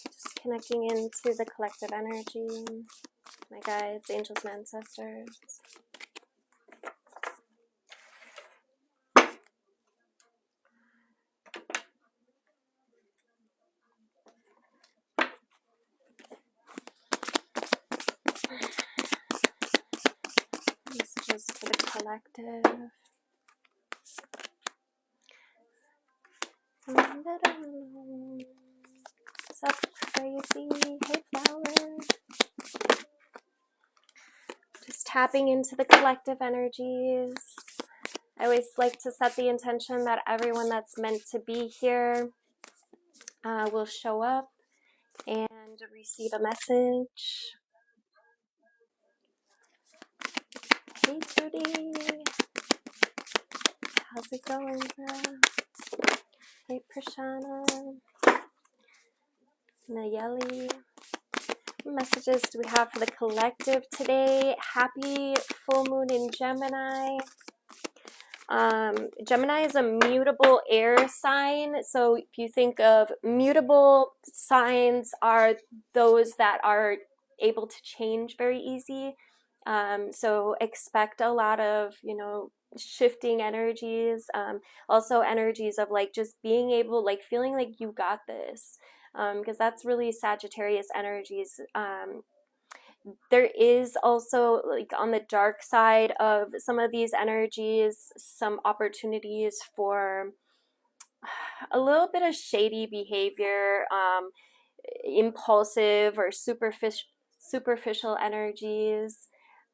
Just connecting into the collective energy, my guides, angels, and ancestors. Messages for the collective. What's up, crazy? Hey, flower. Just tapping into the collective energies. I always like to set the intention that everyone that's meant to be here will show up and receive a message. Hey, Trudy. How's it going, girl? Hey, Prashana. Nayeli. What messages do we have for the collective today? Happy full moon in Gemini. Gemini is a mutable air sign. So if you think of mutable signs are those that are able to change very easy. So expect a lot of, shifting energies. Also energies of like just being able, like feeling like you got this. Because that's really Sagittarius energies. There is also, like, on the dark side of some of these energies, some opportunities for a little bit of shady behavior, impulsive or superficial energies.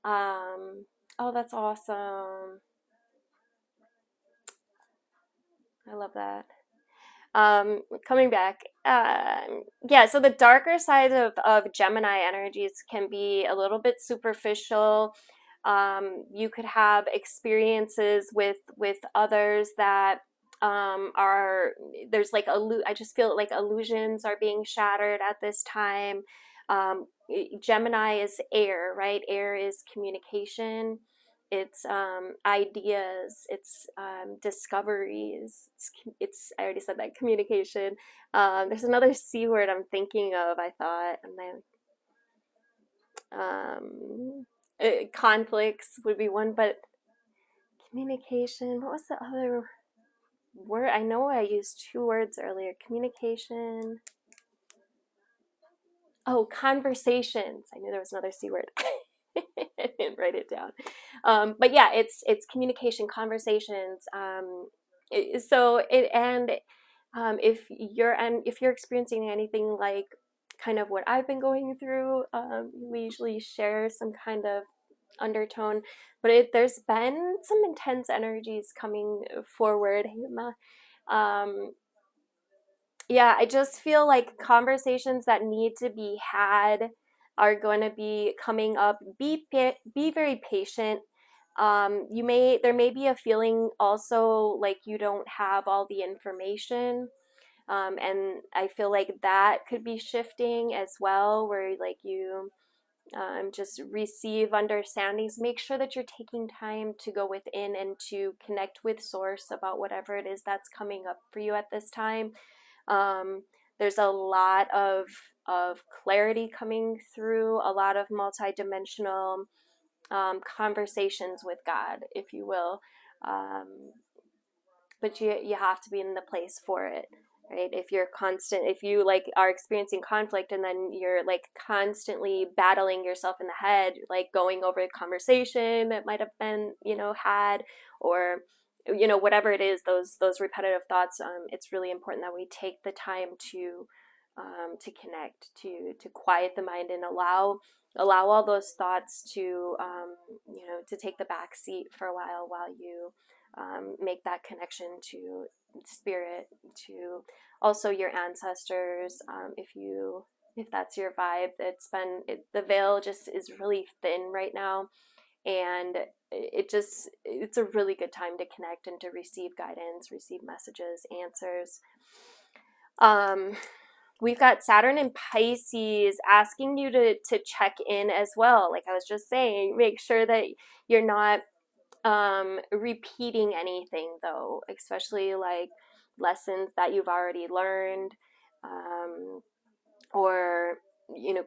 Oh, that's awesome. I love that. Coming back, yeah, so the darker side of Gemini energies can be a little bit superficial. You could have experiences with others that there's like I just feel like illusions are being shattered at this time. Gemini is air, right? Air is communication. It's ideas, it's discoveries, it's I already said that, communication. There's another C word I'm thinking of, I thought, and then conflicts would be one, but communication, what was the other word? I know I used two words earlier. Communication. Oh, conversations. I knew there was another C word. I didn't write it down. But yeah, it's communication, conversations. If you're experiencing anything like kind of what I've been going through, we usually share some kind of undertone, but there's been some intense energies coming forward. Yeah, I just feel like conversations that need to be had are going to be coming up. Be very patient. There may be a feeling also like you don't have all the information. And I feel like that could be shifting as well, where like you just receive understandings. Make sure that you're taking time to go within and to connect with source about whatever it is that's coming up for you at this time. There's a lot of clarity coming through, a lot of multidimensional conversations with God, if you will. But you have to be in the place for it, right? If you like are experiencing conflict and then you're like constantly battling yourself in the head, like going over a conversation that might have been, had, or whatever it is, those repetitive thoughts, it's really important that we take the time to connect, to quiet the mind and allow all those thoughts to to take the back seat for a while you make that connection to spirit, to also your ancestors. If that's your vibe, the veil just is really thin right now, and it's a really good time to connect and to receive guidance, receive messages, answers. We've got Saturn and Pisces asking you to check in as well. Like I was just saying, make sure that you're not repeating anything though, especially like lessons that you've already learned, or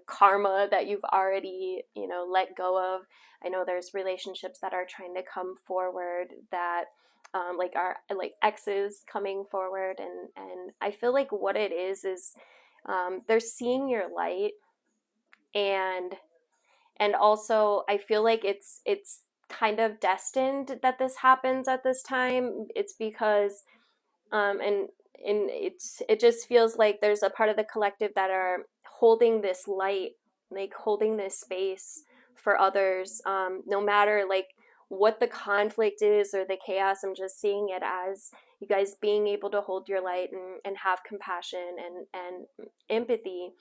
karma that you've already let go of. I know there's relationships that are trying to come forward that like are like exes coming forward, and I feel like what it is they're seeing your light, and also I feel like it's kind of destined that this happens at this time. It's because and it just feels like there's a part of the collective that are holding this light, like holding this space for others, no matter like what the conflict is or the chaos. I'm just seeing it as you guys being able to hold your light and have compassion and empathy,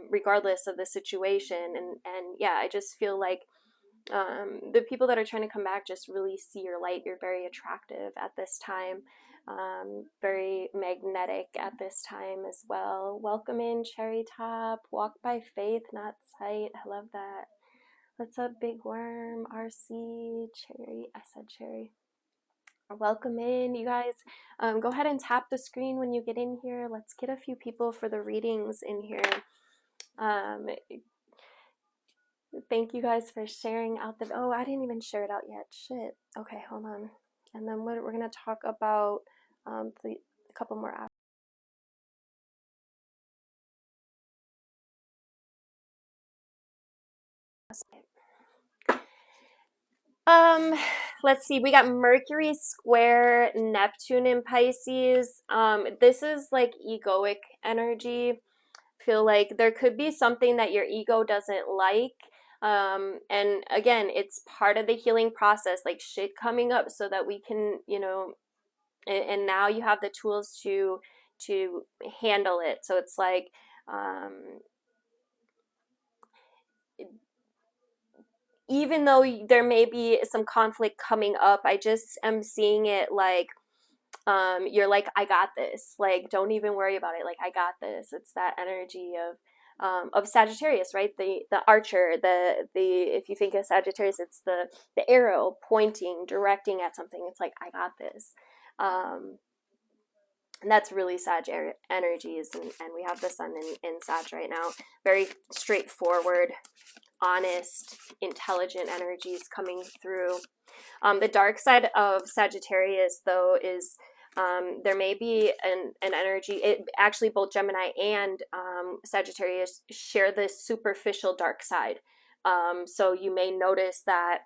regardless of the situation. And yeah, I just feel like the people that are trying to come back just really see your light. You're very attractive at this time, very magnetic at this time as well. Welcome in, Cherry Top. Walk by faith, not sight. I love that. What's up, Big Worm? RC, Cherry. I said Cherry. Welcome in, you guys. Go ahead and tap the screen when you get in here. Let's get a few people for the readings in here. Thank you guys for sharing out the... Oh, I didn't even share it out yet. Shit. Okay, hold on. And then we're going to talk about a couple more aspects. Let's see. We got Mercury square Neptune in Pisces. This is like egoic energy. Feel like there could be something that your ego doesn't like. And again, it's part of the healing process, like shit coming up so that we can, and now you have the tools to handle it. So it's like, even though there may be some conflict coming up, I just am seeing it like, you're like, I got this. Like, don't even worry about it. Like, I got this. It's that energy of Sagittarius, right? The archer, the if you think of Sagittarius, it's the arrow pointing, directing at something. It's like, I got this. And that's really Sag energies, and we have the sun in Sag right now. Very straightforward, honest, intelligent energies coming through. The dark side of Sagittarius, though, is there may be an energy. It actually, both Gemini and Sagittarius share this superficial dark side. So you may notice that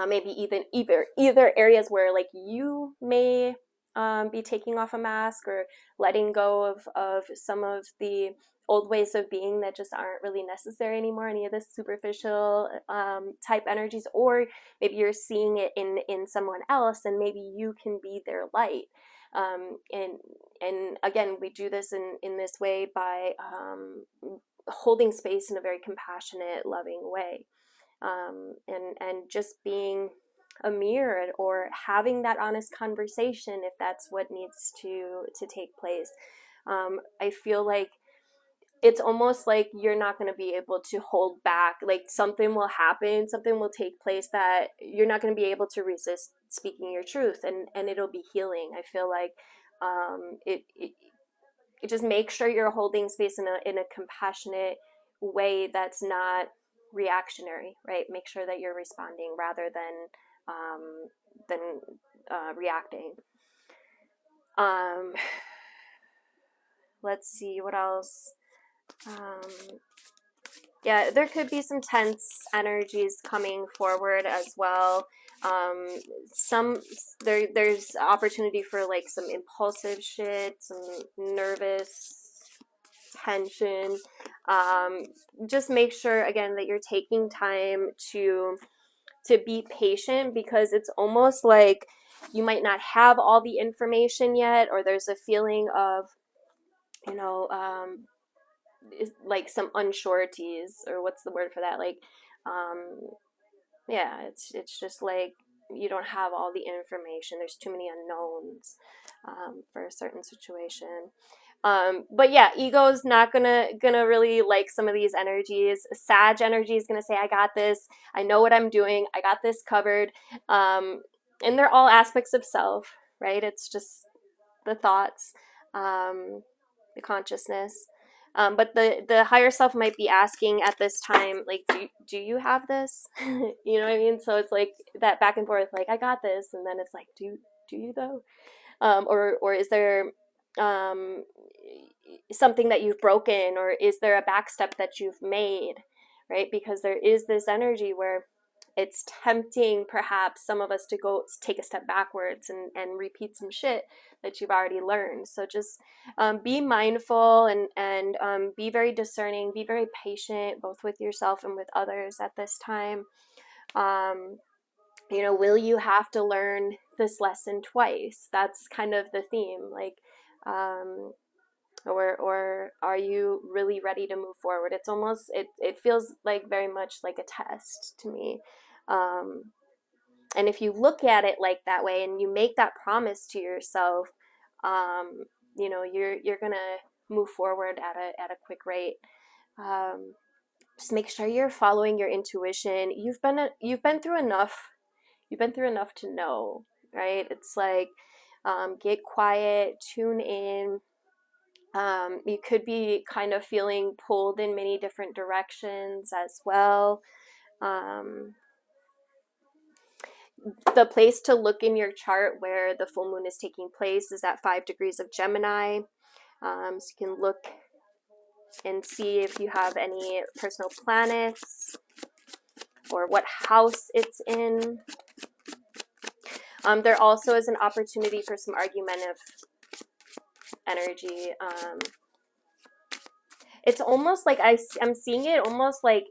maybe even either areas where like you may be taking off a mask or letting go of some of the old ways of being that just aren't really necessary anymore, any of the superficial type energies, or maybe you're seeing it in someone else and maybe you can be their light. And again, we do this in this way by holding space in a very compassionate, loving way. And just being a mirror or having that honest conversation if that's what needs to take place. I feel like it's almost like you're not going to be able to hold back. Like something will happen, something will take place that you're not going to be able to resist speaking your truth, and it'll be healing. I feel like it just make sure you're holding space in a compassionate way that's not reactionary, right? Make sure that you're responding rather than reacting. Let's see what else. Yeah, there could be some tense energies coming forward as well. There's opportunity for like some impulsive shit, some nervous tension. Just make sure again that you're taking time to be patient, because it's almost like you might not have all the information yet, or there's a feeling of like some unsureties, or what's the word for that, like yeah, it's just like you don't have all the information, there's too many unknowns for a certain situation. But yeah, ego's not gonna really like some of these energies. Sag energy is gonna say, I got this, I know what I'm doing, I got this covered. And they're all aspects of self, right? It's just the thoughts, the consciousness. But the higher self might be asking at this time, like, do you have this? You know what I mean? So it's like that back and forth, like, I got this, and then it's like, do you though? Or is there um, something that you've broken, or is there a back step that you've made, right? Because there is this energy where it's tempting perhaps some of us to go take a step backwards and repeat some shit that you've already learned. So just be mindful and be very discerning, be very patient, both with yourself and with others at this time. You know, will you have to learn this lesson twice? That's kind of the theme. Like, or are you really ready to move forward? It's almost, it feels like very much like a test to me. And if you look at it like that way and you make that promise to yourself, you know, you're gonna move forward at a quick rate. Just make sure you're following your intuition. You've been through enough. You've been through enough to know, right? It's like, get quiet, tune in. You could be kind of feeling pulled in many different directions as well. The place to look in your chart where the full moon is taking place is at 5 degrees of Gemini. So you can look and see if you have any personal planets or what house it's in. There also is an opportunity for some argumentative energy. It's almost like I'm seeing it almost like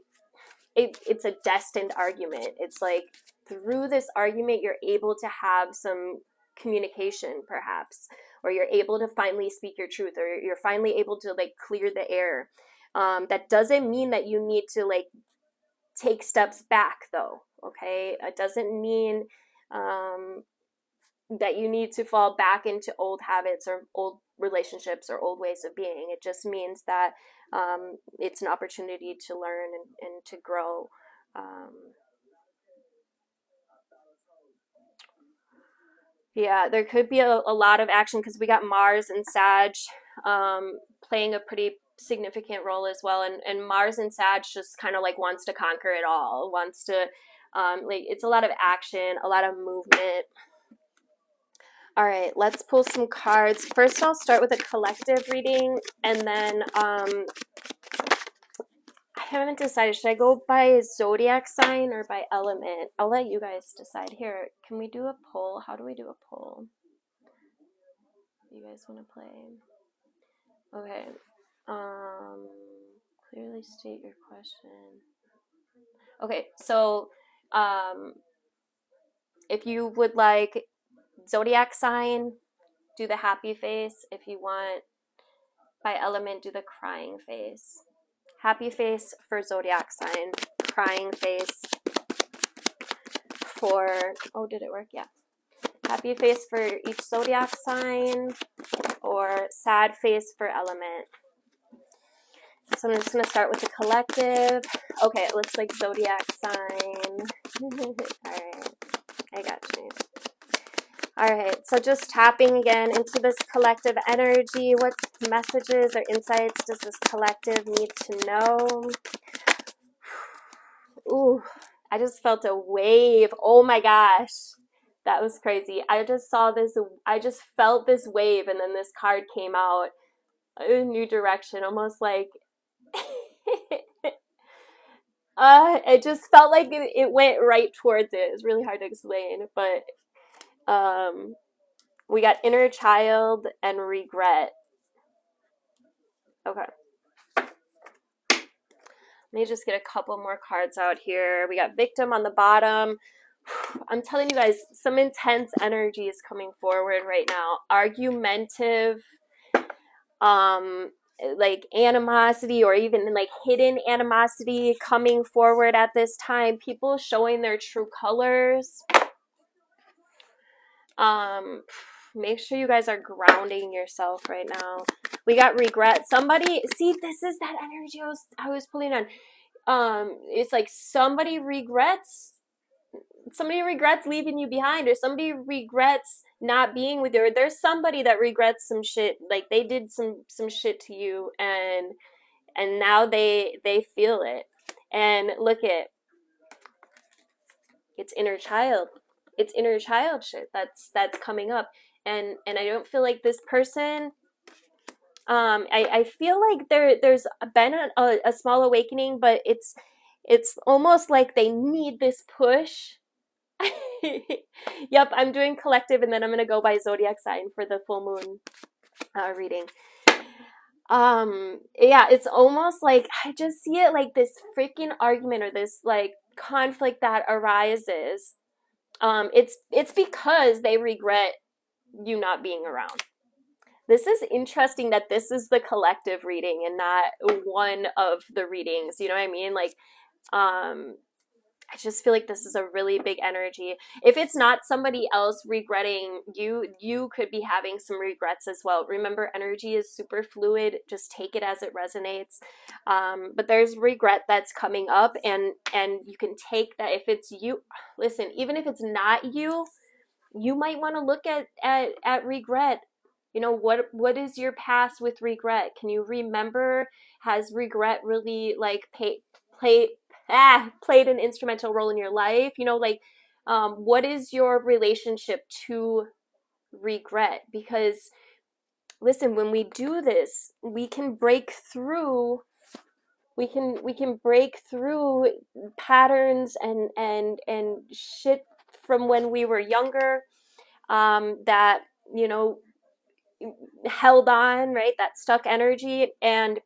it's a destined argument. It's like through this argument, you're able to have some communication, perhaps, or you're able to finally speak your truth, or you're finally able to like clear the air. That doesn't mean that you need to like take steps back, though. Okay, it doesn't mean that you need to fall back into old habits or old relationships or old ways of being. It just means that it's an opportunity to learn and to grow. Yeah, there could be a lot of action because we got Mars and Sag playing a pretty significant role as well. And Mars and Sag just kind of like wants to conquer it all, wants to, like, it's a lot of action, a lot of movement. All right, let's pull some cards. First, I'll start with a collective reading, and then I haven't decided. Should I go by zodiac sign or by element? I'll let you guys decide. Here, can we do a poll? How do we do a poll? You guys want to play? Okay. Clearly state your question. Okay, so if you would like zodiac sign, do the happy face. If you want by element, do the crying face. Happy face for zodiac sign, crying face for, oh, did it work? Yeah. Happy face for each zodiac sign, or sad face for element. So I'm just going to start with the collective. Okay, it looks like zodiac sign. All right, I got you. All right, so just tapping again into this collective energy. What messages or insights does this collective need to know? Ooh, I just felt a wave. Oh my gosh, that was crazy. I just felt this wave, and then this card came out, a new direction, almost like it just felt like it went right towards it. It's really hard to explain, but we got inner child and regret. Okay. Let me just get a couple more cards out here. We got victim on the bottom. I'm telling you guys, some intense energy is coming forward right now. Argumentative, like animosity, or even like hidden animosity coming forward at this time. People showing their true colors. Make sure you guys are grounding yourself right now. We got regret. Somebody, see, this is that energy I was pulling on. It's like somebody regrets leaving you behind, or somebody regrets not being with you, or there's somebody that regrets some shit, like they did some shit to you, and now they feel it. And look at, it's inner child. It's inner child shit that's coming up. And I don't feel like this person, I feel like there's been a small awakening, but it's almost like they need this push. Yep, I'm doing collective, and then I'm gonna go by zodiac sign for the full moon reading. Yeah, it's almost like I just see it like this freaking argument, or this like conflict that arises. It's because they regret you not being around. This is interesting that this is the collective reading and not one of the readings. You know what I mean? Like, I just feel like this is a really big energy. If it's not somebody else regretting you, you could be having some regrets as well. Remember, energy is super fluid. Just take it as it resonates. But there's regret that's coming up, and you can take that. If it's you, listen, even if it's not you, you might want to look at regret. You know, what is your past with regret? Can you remember? Has regret really like played an instrumental role in your life? You know, like, what is your relationship to regret? Because listen, when we do this, we can break through. We can break through patterns and shit from when we were younger, that, you know, held on, right? That stuck energy. And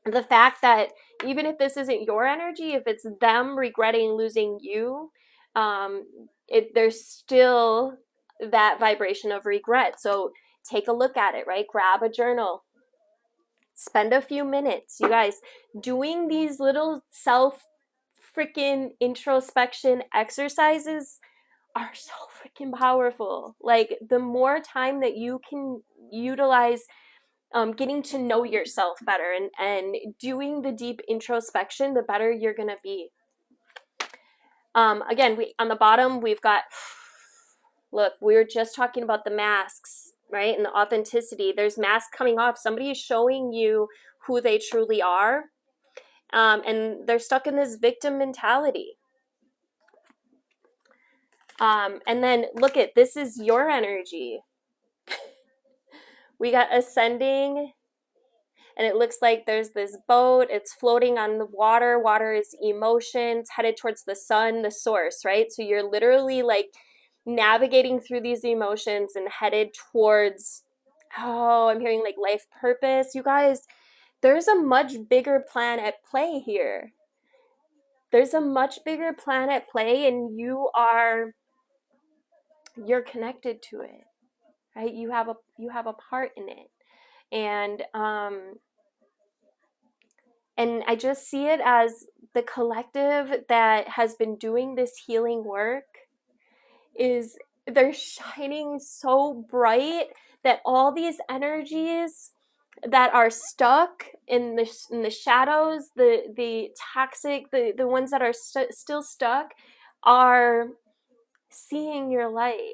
the fact that even if this isn't your energy, if it's them regretting losing you, there's still that vibration of regret. So take a look at it, right? Grab a journal, spend a few minutes, you guys, doing these little self freaking introspection exercises are so freaking powerful. Like, the more time that you can utilize getting to know yourself better and doing the deep introspection, the better you're gonna be. Again, on the bottom, we've got, look, we were just talking about the masks, right? And the authenticity. There's masks coming off. Somebody is showing you who they truly are. And they're stuck in this victim mentality. And then look at, this is your energy. We got ascending, and it looks like there's this boat. It's floating on the water. Water is emotions, headed towards the sun, the source, right? So you're literally like navigating through these emotions and headed towards, oh, I'm hearing like life purpose. You guys, there's a much bigger plan at play here. There's a much bigger plan at play, and you're connected to it, right? You have a part in it. And I just see it as the collective that has been doing this healing work is, they're shining so bright that all these energies that are stuck in the shadows, the toxic, the ones that are still stuck, are seeing your light.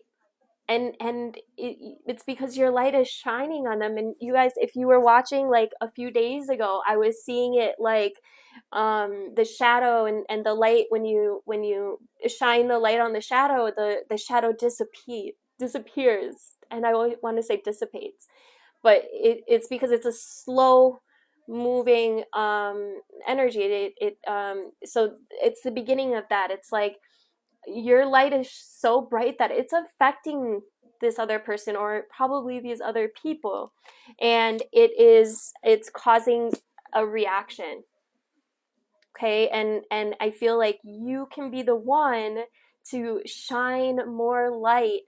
And it's because your light is shining on them. And you guys, if you were watching like a few days ago, I was seeing it like the shadow and the light. When you shine the light on the shadow shadow disappears. And I always want to say dissipates, but it's because it's a slow moving energy. So it's the beginning of that. It's like, your light is so bright that it's affecting this other person, or probably these other people, and it's causing a reaction. Okay, and I feel like you can be the one to shine more light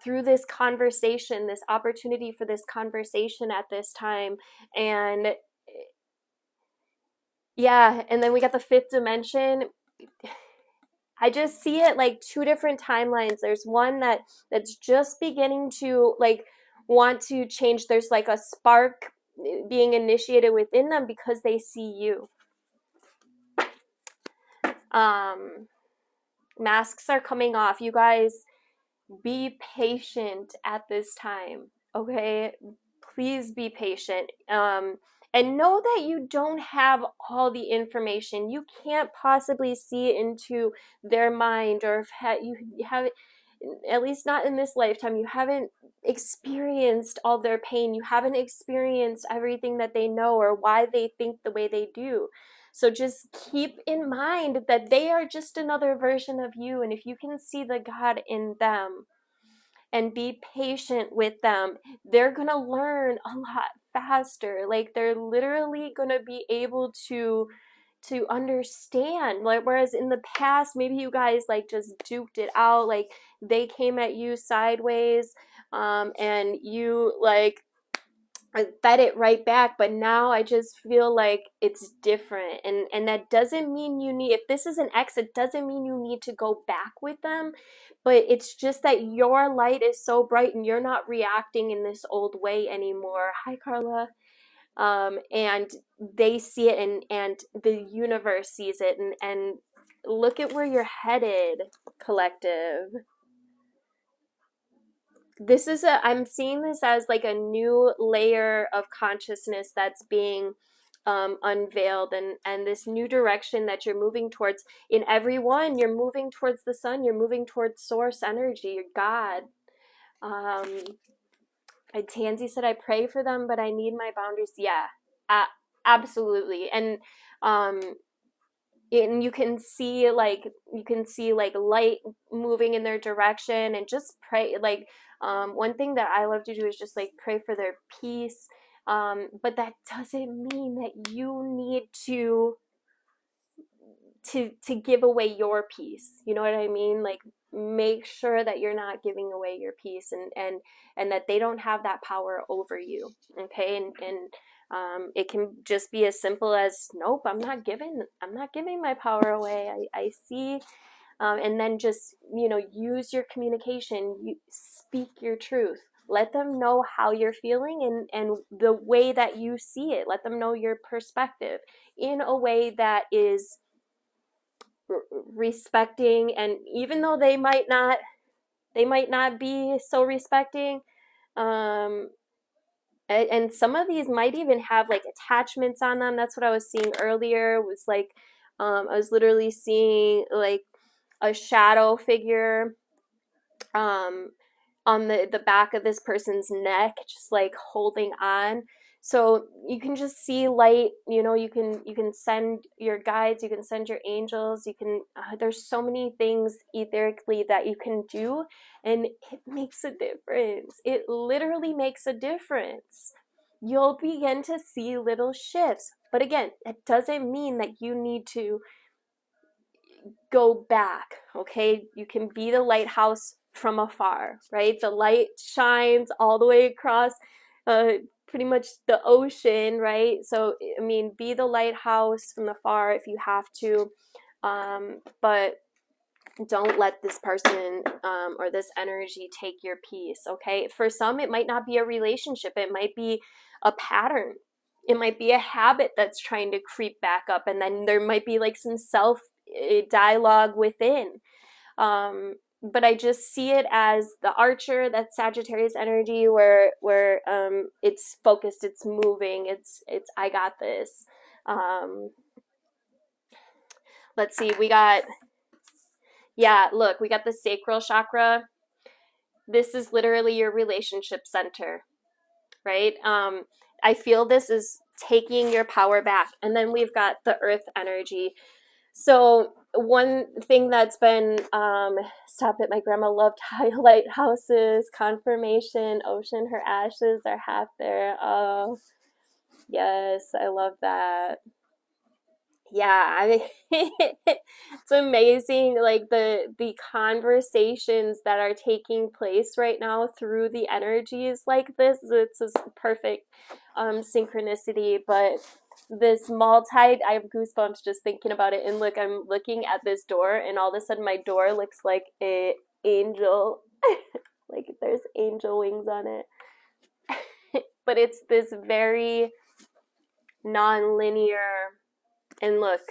through this conversation, this opportunity for this conversation at this time. And yeah, and then we got the fifth dimension. I just see it like two different timelines. There's one that's just beginning to like want to change. There's like a spark being initiated within them because they see you. Masks are coming off. You guys, be patient at this time, okay? Please be patient. And know that you don't have all the information. You can't possibly see into their mind, or if you haven't, at least not in this lifetime, you haven't experienced all their pain. You haven't experienced everything that they know or why they think the way they do. So just keep in mind that they are just another version of you. And if you can see the God in them and be patient with them, they're going to learn a lot faster. Like, they're literally going to be able to understand. Like, whereas in the past, maybe you guys like just duked it out, like they came at you sideways, and you like fed it right back. But now I just feel like it's different, and that doesn't mean you need, if this is an ex, it doesn't mean you need to go back with them, but it's just that your light is so bright and you're not reacting in this old way anymore. Hi, Carla. And they see it, and the universe sees it, and look at where you're headed, collective. This is I'm seeing this as like a new layer of consciousness that's being unveiled, and this new direction that you're moving towards. In everyone, you're moving towards the sun, you're moving towards source energy, your God. Tansy said, I pray for them, but I need my boundaries. Yeah, absolutely. And you can see like light moving in their direction, and just pray. Like, one thing that I love to do is just like pray for their peace. But that doesn't mean that you need to give away your peace. You know what I mean? Like, make sure that you're not giving away your peace, and that they don't have that power over you. Okay. And it can just be as simple as, nope, I'm not giving my power away. I see. And then just, use your communication, you speak your truth. Let them know how you're feeling, and the way that you see it. Let them know your perspective in a way that is respecting. And even though they might not be so respecting, and some of these might even have like attachments on them. That's what I was seeing earlier, was like, I was literally seeing like a shadow figure on the back of this person's neck, just like holding on. So you can just see light. You can send your guides, you can send your angels, you can there's so many things etherically that you can do, and it makes a difference. It literally makes a difference. You'll begin to see little shifts. But again, it doesn't mean that you need to go back. Okay, you can be the lighthouse from afar, right? The light shines all the way across pretty much the ocean, right? So I mean, be the lighthouse from afar if you have to, but don't let this person or this energy take your peace. Okay, for some it might not be a relationship, it might be a pattern, it might be a habit that's trying to creep back up, and then there might be like some self dialogue within. But I just see it as the archer, that's Sagittarius energy, where it's focused, it's moving, it's I got this. Let's see, we got the sacral chakra. This is literally your relationship center, right? I feel this is taking your power back. And then we've got the earth energy. So one thing that's been, stop it, my grandma loved highlight houses, confirmation, ocean, her ashes are half there. Oh, yes, I love that. Yeah, I mean, it's amazing, like the conversations that are taking place right now through the energies like this. It's a perfect synchronicity. But this I have goosebumps just thinking about it. And look, I'm looking at this door, and all of a sudden my door looks like an angel. Like there's angel wings on it. but it's this very non-linear, and look,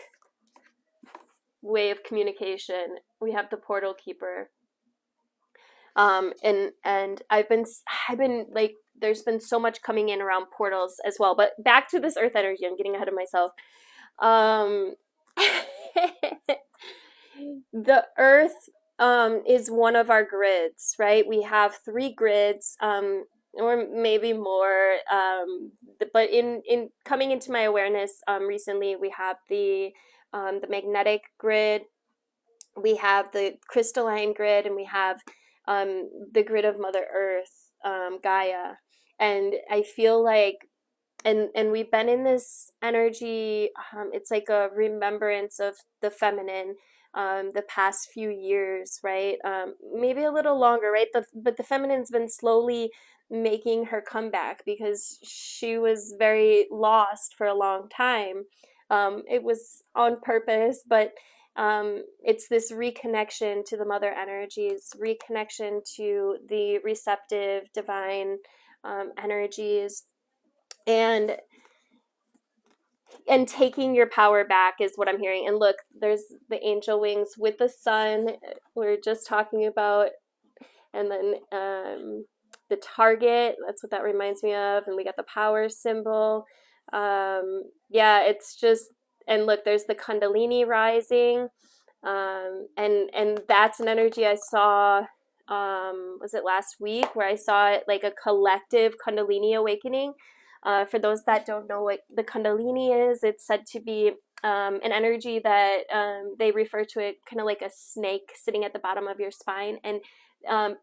way of communication. We have the portal keeper. And I've been like, there's been so much coming in around portals as well. But back to this earth energy, I'm getting ahead of myself. The earth is one of our grids, right? We have 3 grids, or maybe more. But in coming into my awareness recently, we have the magnetic grid, we have the crystalline grid, and we have the grid of Mother Earth, Gaia. And I feel like, and we've been in this energy, it's like a remembrance of the feminine the past few years, right? Maybe a little longer, right? But the feminine's been slowly making her comeback because she was very lost for a long time. It was on purpose, but it's this reconnection to the mother energies, reconnection to the receptive divine energies, and taking your power back is what I'm hearing. And look, there's the angel wings with the sun we're just talking about, and then the target, that's what that reminds me of, and we got the power symbol. Yeah, it's just, and look, there's the Kundalini rising, and that's an energy I saw, was it last week, where I saw it like a collective Kundalini awakening. For those that don't know what the Kundalini is, it's said to be an energy that they refer to it kind of like a snake sitting at the bottom of your spine, and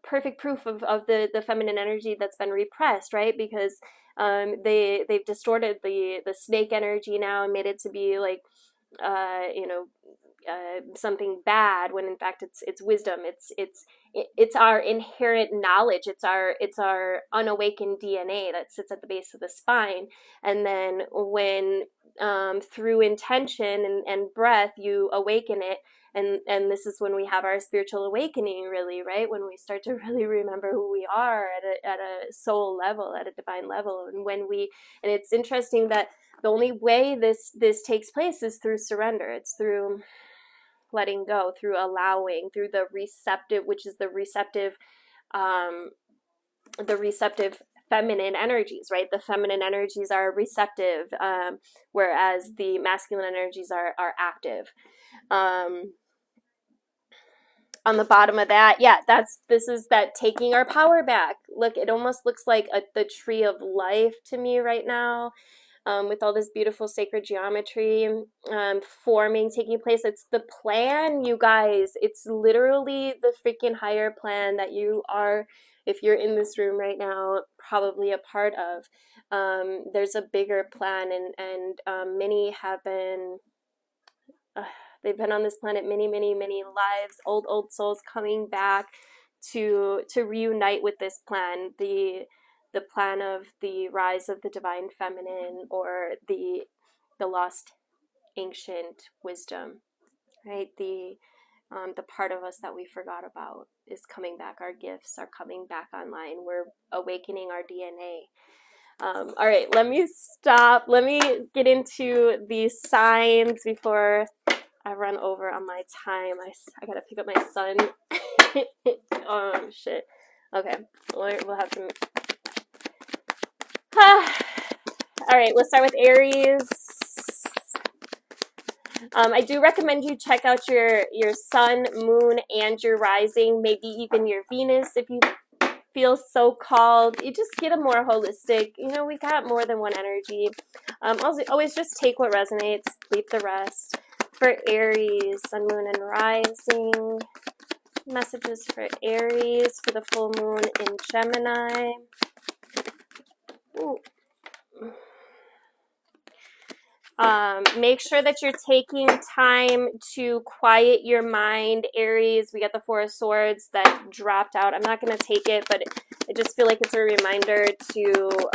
perfect proof of the feminine energy that's been repressed, right? Because they've distorted the snake energy now and made it to be like something bad, when in fact it's wisdom. It's our inherent knowledge. It's our unawakened DNA that sits at the base of the spine. And then when through intention and breath you awaken it, and this is when we have our spiritual awakening, really, right? When we start to really remember who we are at a soul level, at a divine level. And it's interesting that the only way this takes place is through surrender. It's through letting go, through allowing, through the receptive, which is the receptive feminine energies, right? The feminine energies are receptive, whereas the masculine energies are active. On the bottom of that, yeah, this is that taking our power back. Look, it almost looks like the tree of life to me right now. With all this beautiful sacred geometry forming, taking place. It's the plan, you guys. It's literally the freaking higher plan that you are, if you're in this room right now, probably a part of. There's a bigger plan, and many have been, they've been on this planet many, many, many lives, old souls coming back to reunite with this plan, the plan of the rise of the divine feminine, or the lost ancient wisdom, right? The part of us that we forgot about is coming back. Our gifts are coming back online. We're awakening our DNA. All right, let me stop. Let me get into these signs before I run over on my time. I gotta pick up my son. Oh shit. Okay, we'll have to. All right, let's start with Aries. I do recommend you check out your sun, moon, and your rising, maybe even your Venus if you feel so called. You just get a more holistic, we got more than one energy. Always just take what resonates, leave the rest. For Aries, sun, moon, and rising, messages for Aries for the full moon in Gemini. Ooh. Make sure that you're taking time to quiet your mind, Aries. We got the Four of Swords that dropped out. I'm not going to take it, but I just feel like it's a reminder to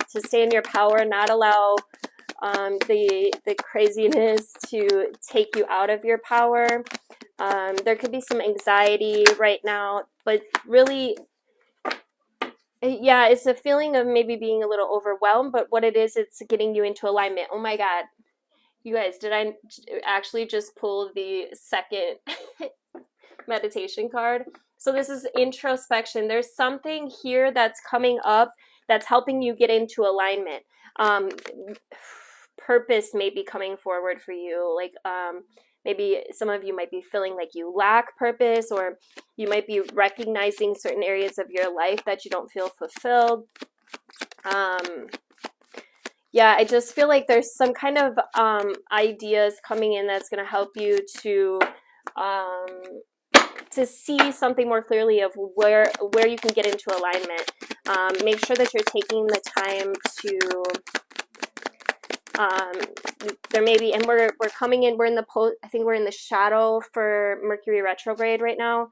stay in your power, not allow the craziness to take you out of your power. There could be some anxiety right now, but really Yeah, it's a feeling of maybe being a little overwhelmed, but what it is, it's getting you into alignment. Oh my God. You guys, did I actually just pull the second meditation card? So this is introspection. There's something here that's coming up that's helping you get into alignment. Um, Purpose may be coming forward for you. Like maybe some of you might be feeling like you lack purpose, or you might be recognizing certain areas of your life that you don't feel fulfilled. Yeah, I just feel like there's some kind of ideas coming in that's going to help you um, to see something more clearly of where you can get into alignment. Make sure that you're taking the time to. There may be, and we're coming in. We're in the I think we're in the shadow for Mercury retrograde right now.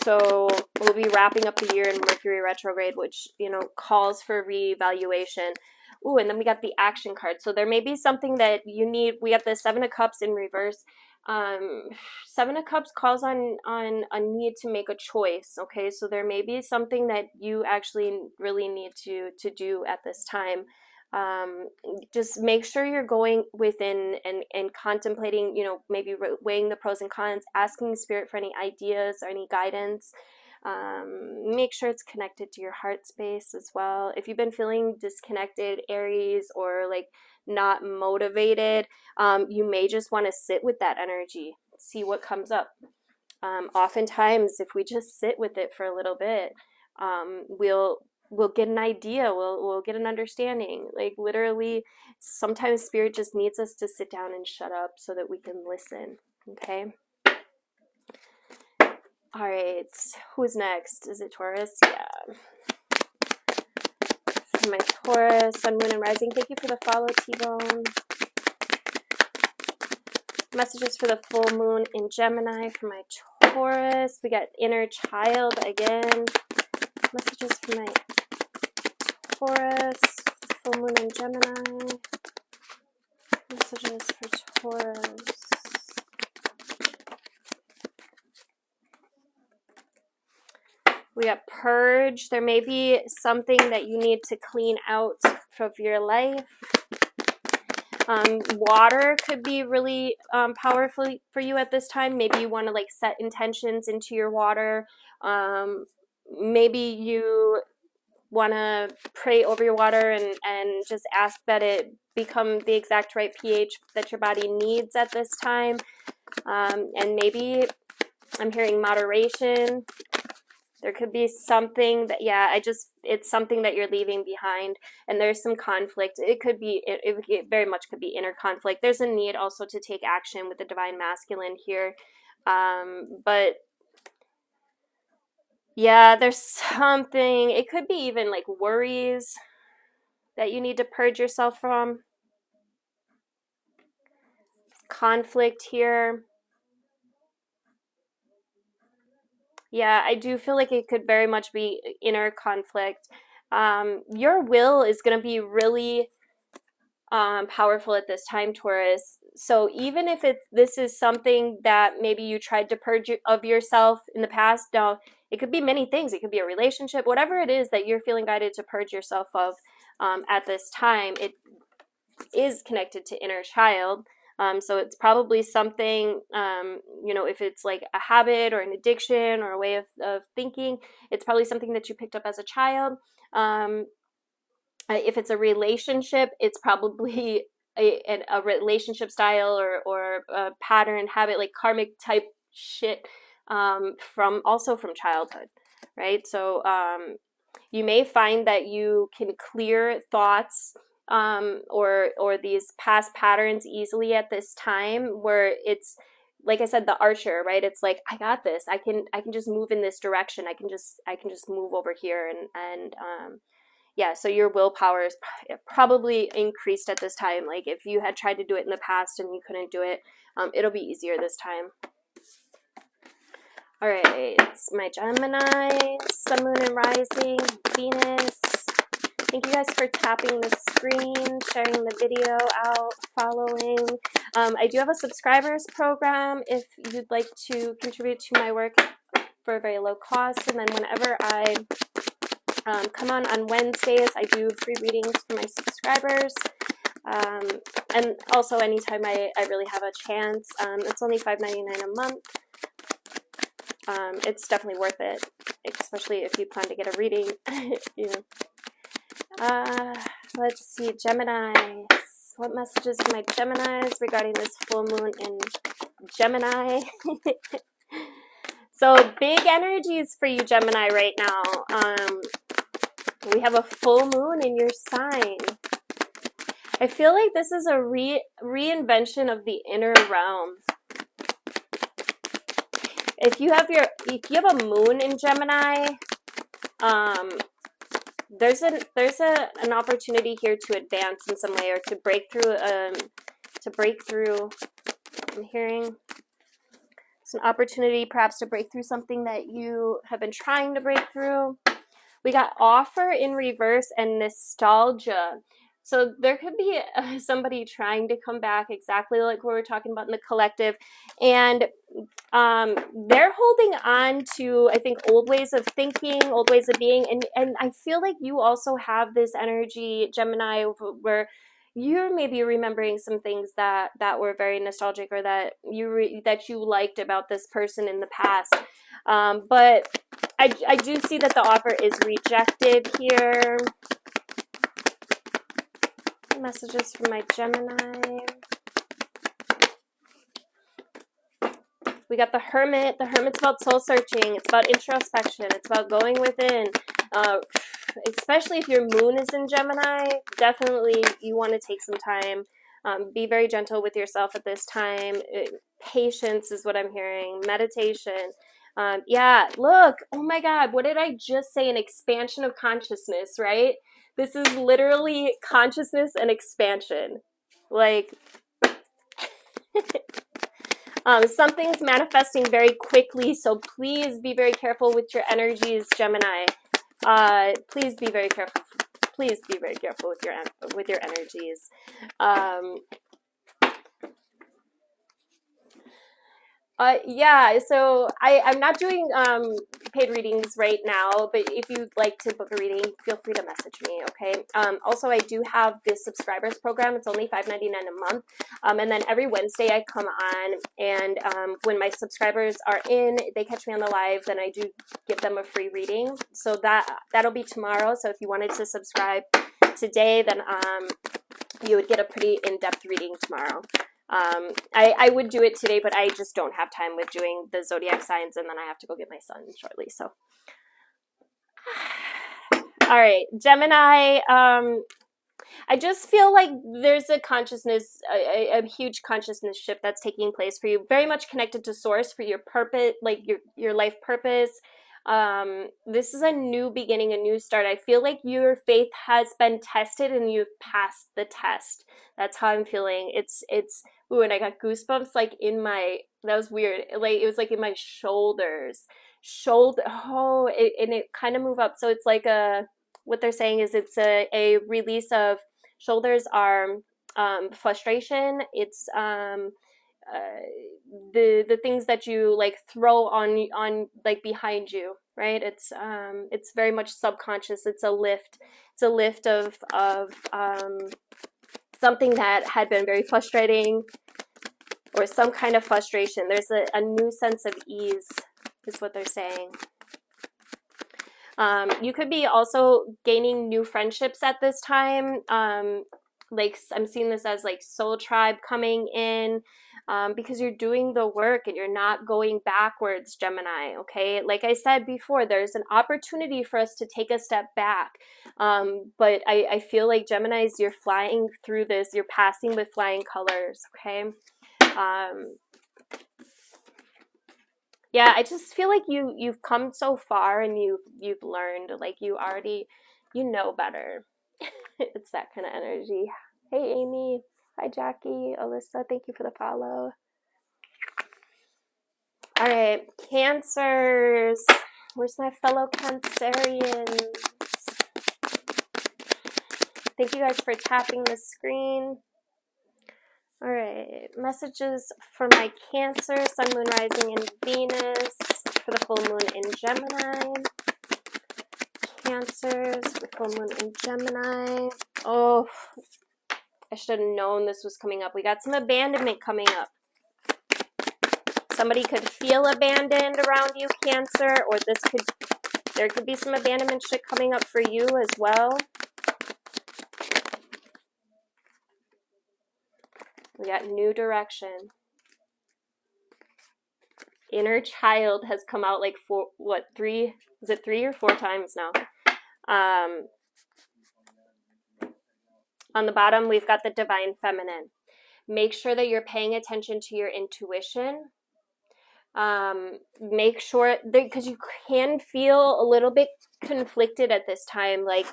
So we'll be wrapping up the year in Mercury retrograde, which, you know, calls for reevaluation. Ooh, and then we got the action card. So there may be something that you need. We got the Seven of Cups in reverse. Seven of Cups calls on a need to make a choice. Okay, so there may be something that you actually really need to do at this time. Just make sure you're going within and contemplating, you know, maybe weighing the pros and cons, asking spirit for any ideas or any guidance. Make sure it's connected to your heart space as well. If you've been feeling disconnected, Aries, or like not motivated, you may just want to sit with that energy, see what comes up. Oftentimes, if we just sit with it for a little bit, we'll get an idea, we'll get an understanding. Like literally, sometimes spirit just needs us to sit down and shut up so that we can listen. Okay. All right, who's next? Is it Taurus? Yeah. For my Taurus, Sun, Moon, and Rising, thank you for the follow, T-Bone. Messages for the full moon in Gemini for my Taurus. We got inner child again. Messages for my Taurus, full moon in Gemini. Messages for Taurus. We got purge. There may be something that you need to clean out of your life. Water could be really powerful for you at this time. Maybe you want to like set intentions into your water. Maybe you want to pray over your water and just ask that it become the exact right pH that your body needs at this time. And maybe I'm hearing moderation. There could be something that, yeah, it's something that you're leaving behind, and there's some conflict. It could be, it very much could be inner conflict. There's a need also to take action with the divine masculine here. But yeah, there's something, it could be even like worries that you need to purge yourself from. Conflict here. Yeah, I do feel like it could very much be inner conflict. Your will is going to be really powerful at this time, Taurus. So even if this is something that maybe you tried to purge of yourself in the past, now it could be many things. It could be a relationship, whatever it is that you're feeling guided to purge yourself of at this time. It is connected to inner child. So it's probably something, you know, if it's like a habit or an addiction or a way of thinking, it's probably something that you picked up as a child. If it's a relationship, it's probably a relationship style or a pattern, habit, like karmic type shit from childhood, right? So you may find that you can clear thoughts or these past patterns easily at this time, where it's like I said, the archer, right? It's like, I got this. I can just move in this direction. I can just move over here and yeah, so your willpower is probably increased at this time. Like if you had tried to do it in the past and you couldn't do it, it'll be easier this time. All right, it's my Gemini, Sun, Moon, and Rising, Venus. Thank you guys for tapping the screen, sharing the video out, following. I do have a subscribers program if you'd like to contribute to my work for a very low cost. And then whenever I Come on Wednesdays. I do free readings for my subscribers. And also anytime I really have a chance. It's only $5.99 a month. It's definitely worth it, especially if you plan to get a reading. You know. Let's see, Gemini. What messages for my Geminis regarding this full moon in Gemini? So big energies for you, Gemini, right now. We have a full moon in your sign. I feel like this is a reinvention of the inner realm. If you have a moon in Gemini, there's an opportunity here to advance in some way, or to break through. I'm hearing it's an opportunity perhaps to break through something that you have been trying to break through. We got offer in reverse and nostalgia. So there could be somebody trying to come back, exactly like what we're talking about in the collective, and they're holding on to, I think, old ways of thinking, old ways of being, and I feel like you also have this energy, Gemini, where you're maybe remembering some things that were very nostalgic, or that you liked about this person in the past, but I do see that the offer is rejected here. Messages from my Gemini. We got the Hermit. The Hermit's about soul searching. It's about introspection. It's about going within. Especially if your moon is in Gemini, definitely you want to take some time. Be very gentle with yourself at this time. Patience is what I'm hearing. Meditation. Yeah, look. Oh my God. What did I just say? An expansion of consciousness, right? This is literally consciousness and expansion. Like, something's manifesting very quickly, so please be very careful with your energies, Gemini. Please be very careful. Please be very careful with your energies. Yeah, so I'm not doing paid readings right now, but if you'd like to book a reading, feel free to message me, okay? Also, I do have this subscribers program. It's only $5.99 a month, and then every Wednesday I come on, and when my subscribers are in, they catch me on the live, then I do give them a free reading. So that'll be tomorrow. So if you wanted to subscribe today, then you would get a pretty in-depth reading tomorrow. I would do it today, but I just don't have time with doing the zodiac signs, and then I have to go get my son shortly. So, all right, Gemini. I just feel like there's a consciousness, a huge consciousness shift that's taking place for you. Very much connected to source for your purpose, like your life purpose. This is a new beginning, a new start. I feel like your faith has been tested and you've passed the test. That's how I'm feeling. It's ooh, and I got goosebumps like in my, that was weird. Like it was like in my shoulders. And it kind of move up. So it's like what they're saying is it's a release of, shoulders are frustration. It's the things that you like throw on like behind you, right? It's very much subconscious. It's a lift of something that had been very frustrating, or some kind of frustration. There's a new sense of ease is what they're saying. You could be also gaining new friendships at this time. Like I'm seeing this as like soul tribe coming in, because you're doing the work and you're not going backwards, Gemini, okay? Like I said before, there's an opportunity for us to take a step back. But I feel like Geminis, you're flying through this, you're passing with flying colors, okay? Yeah, I just feel like you've come so far and you've learned, like you already, you know better. It's that kind of energy. Hey, Amy. Hi, Jackie. Alyssa, thank you for the follow. All right, Cancers. Where's my fellow Cancerians? Thank you guys for tapping the screen. All right, messages for my Cancer, Sun, Moon, Rising in Venus, for the full moon in Gemini. Cancers with full moon in Gemini. Oh, I should have known this was coming up. We got some abandonment coming up. Somebody could feel abandoned around you, Cancer, or there could be some abandonment shit coming up for you as well. We got new direction. Inner child has come out like three or four times now? On the bottom, we've got the divine feminine. Make sure that you're paying attention to your intuition. Make sure that, because you can feel a little bit conflicted at this time, like,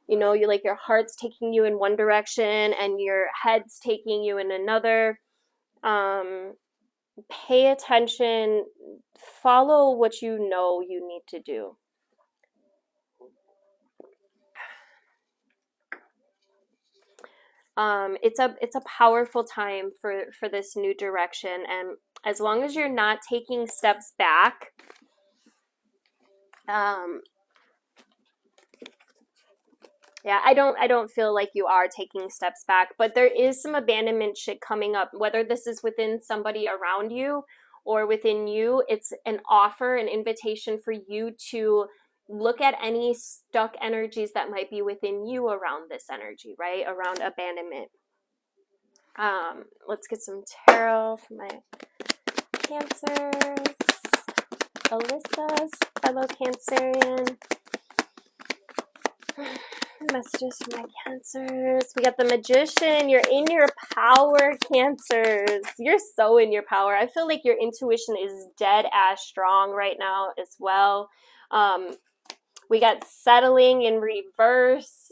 you know, you like your heart's taking you in one direction and your head's taking you in another. Pay attention, follow what you know you need to do. It's a powerful time for this new direction, and as long as you're not taking steps back, yeah, I don't feel like you are taking steps back, but there is some abandonment shit coming up, whether this is within somebody around you or within you. It's an offer, an invitation for you to look at any stuck energies that might be within you around this energy, right? Around abandonment. Let's get some tarot for my Cancers. Alyssa's fellow Cancerian. Messages for my Cancers. We got the Magician. You're in your power, Cancers. You're so in your power. I feel like your intuition is dead ass strong right now as well. We got settling in reverse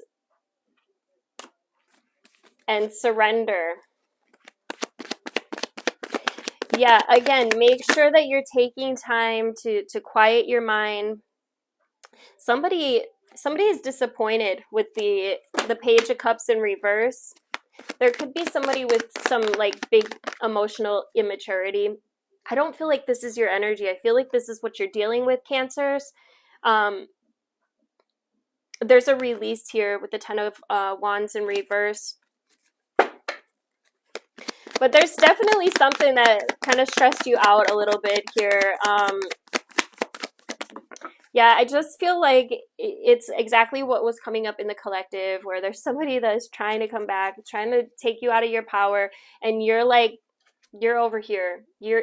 and surrender. Yeah, again, make sure that you're taking time to quiet your mind. Somebody is disappointed with the Page of Cups in reverse. There could be somebody with some like big emotional immaturity. I don't feel like this is your energy. I feel like this is what you're dealing with, Cancers. There's a release here with the Ten of Wands in reverse. But there's definitely something that kind of stressed you out a little bit here. Yeah, I just feel like it's exactly what was coming up in the collective, where there's somebody that's trying to come back, trying to take you out of your power, and you're like, you're over here. You're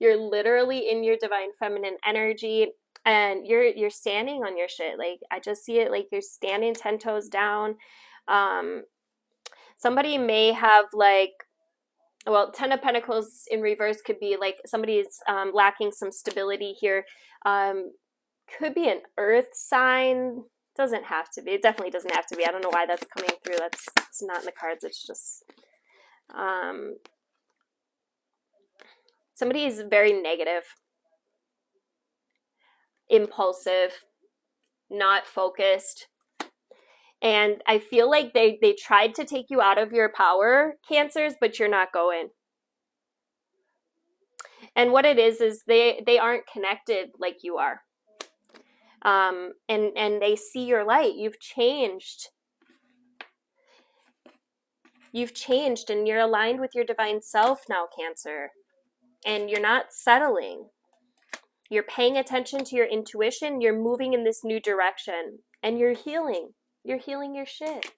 literally in your divine feminine energy, and you're standing on your shit. Like, I just see it like you're standing 10 toes down. Somebody may have like, well, Ten of Pentacles in reverse could be like somebody's lacking some stability here. Could be an earth sign. Doesn't have to be. It definitely doesn't have to be. I don't know why that's coming through. It's not in the cards. It's just somebody is very negative, impulsive, not focused. And I feel like they tried to take you out of your power, Cancers, but you're not going. And what it is they aren't connected like you are. And they see your light. You've changed. You've changed and you're aligned with your divine self now, Cancer. And you're not settling. You're paying attention to your intuition. You're moving in this new direction. And you're healing. You're healing your shit.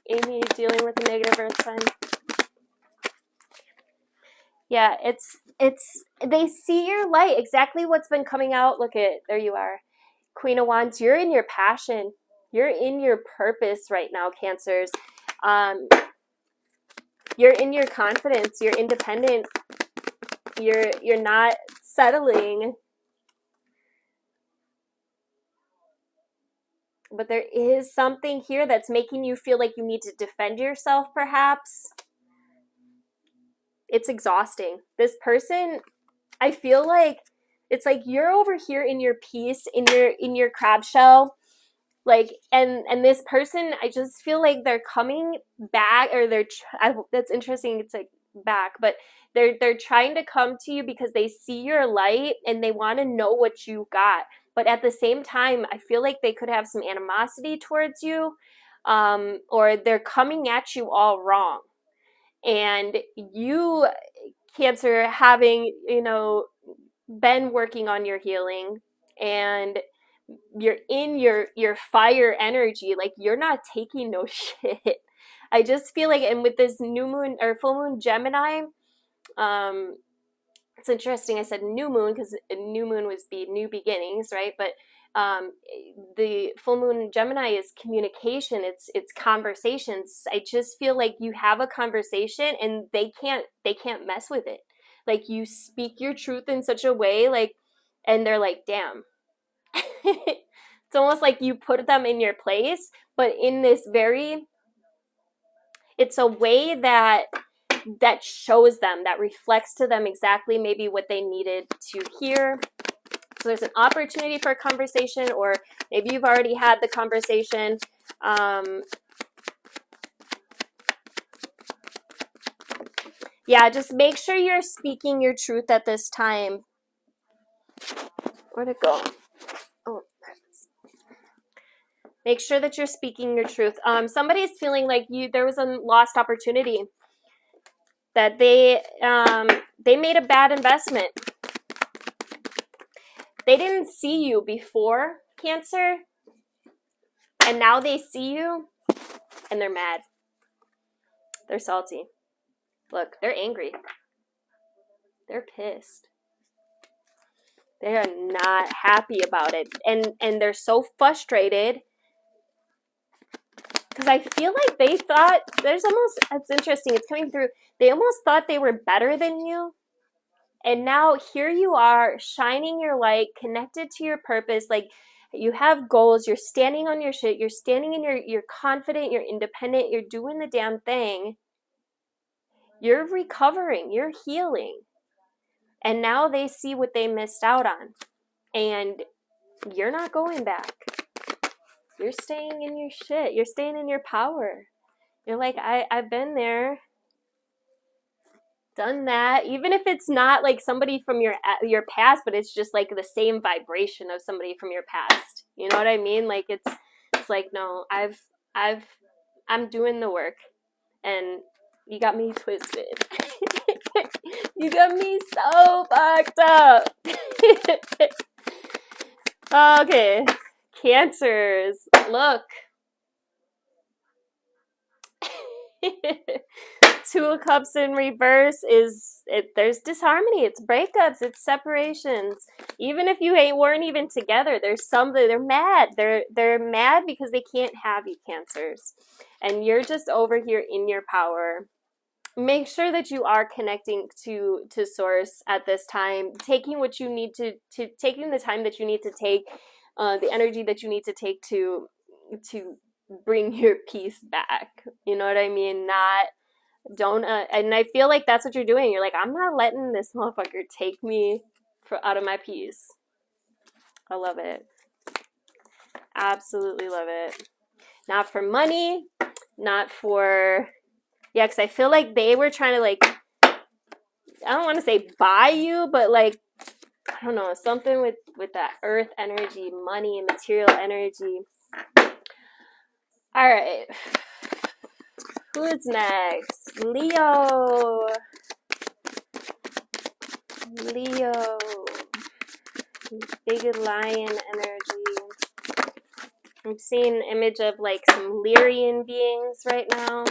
Amy, dealing with a negative earth sign. Yeah, it's they see your light, exactly what's been coming out. Look at, there you are. Queen of Wands, you're in your passion. You're in your purpose right now, Cancers. You're in your confidence. You're independent. You're not settling. But there is something here that's making you feel like you need to defend yourself, perhaps. It's exhausting. This person, I feel like it's like you're over here in your peace, in your crab shell. Like, and this person, I just feel like they're coming back, or that's interesting. It's like back, but they're trying to come to you because they see your light and they want to know what you got. But at the same time, I feel like they could have some animosity towards you, or they're coming at you all wrong. And you, Cancer, having, been working on your healing, and you're in your fire energy, like you're not taking no shit. I just feel like, and with this new moon or full moon Gemini, it's interesting I said new moon because new moon was new beginnings, right? But the full moon Gemini is communication, it's conversations. I just feel like you have a conversation and they can't mess with it. Like you speak your truth in such a way, like, and they're like, damn. It's almost like you put them in your place, but in this it's a way that shows them, that reflects to them exactly maybe what they needed to hear. So there's an opportunity for a conversation, or maybe you've already had the conversation. Yeah, just make sure you're speaking your truth at this time. Where'd it go? Oh, make sure that you're speaking your truth. Somebody's feeling like there was a lost opportunity, that they made a bad investment. They didn't see you before, Cancer, and now they see you and they're mad. They're salty. Look, they're angry. They're pissed. They are not happy about it. And they're so frustrated because I feel like they thought, it's interesting, it's coming through, they almost thought they were better than you. And now here you are, shining your light, connected to your purpose, like you have goals, you're standing on your shit, you're standing in you're confident, you're independent, you're doing the damn thing. You're recovering, you're healing. And now they see what they missed out on. And you're not going back. You're staying in your shit. You're staying in your power. You're like, I've been there, done that. Even if it's not like somebody from your past, but it's just like the same vibration of somebody from your past. You know what I mean? Like it's like, no, I'm doing the work, and you got me twisted. You got me so fucked up. Okay, Cancers, look. Two of Cups in reverse there's disharmony, it's breakups, it's separations. Even if you weren't even together, there's they're mad. They're mad because they can't have you, Cancers. And you're just over here in your power. Make sure that you are connecting to source at this time, taking what you need to taking the time that you need to take, the energy that you need to take to bring your peace back. You know what I mean? And I feel like that's what you're doing. You're like, I'm not letting this motherfucker take me out of my peace. I love it. Absolutely love it. Not for money, not for, yeah, because I feel like they were trying to, like, I don't want to say buy you, but like, I don't know, something with that earth energy, money and material energy. All right. Who's next? Leo. Big lion energy. I'm seeing an image of like some Lyrian beings right now.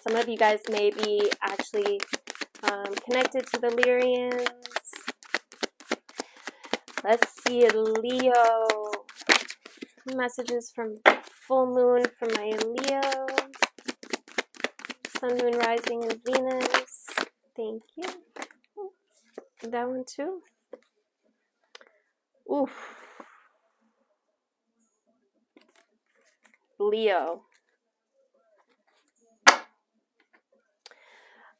Some of you guys may be actually connected to the Lyrians. Let's see, Leo. Messages from full moon for my Leo. Sun, moon, rising, and Venus. Thank you. That one too. Oof. Leo.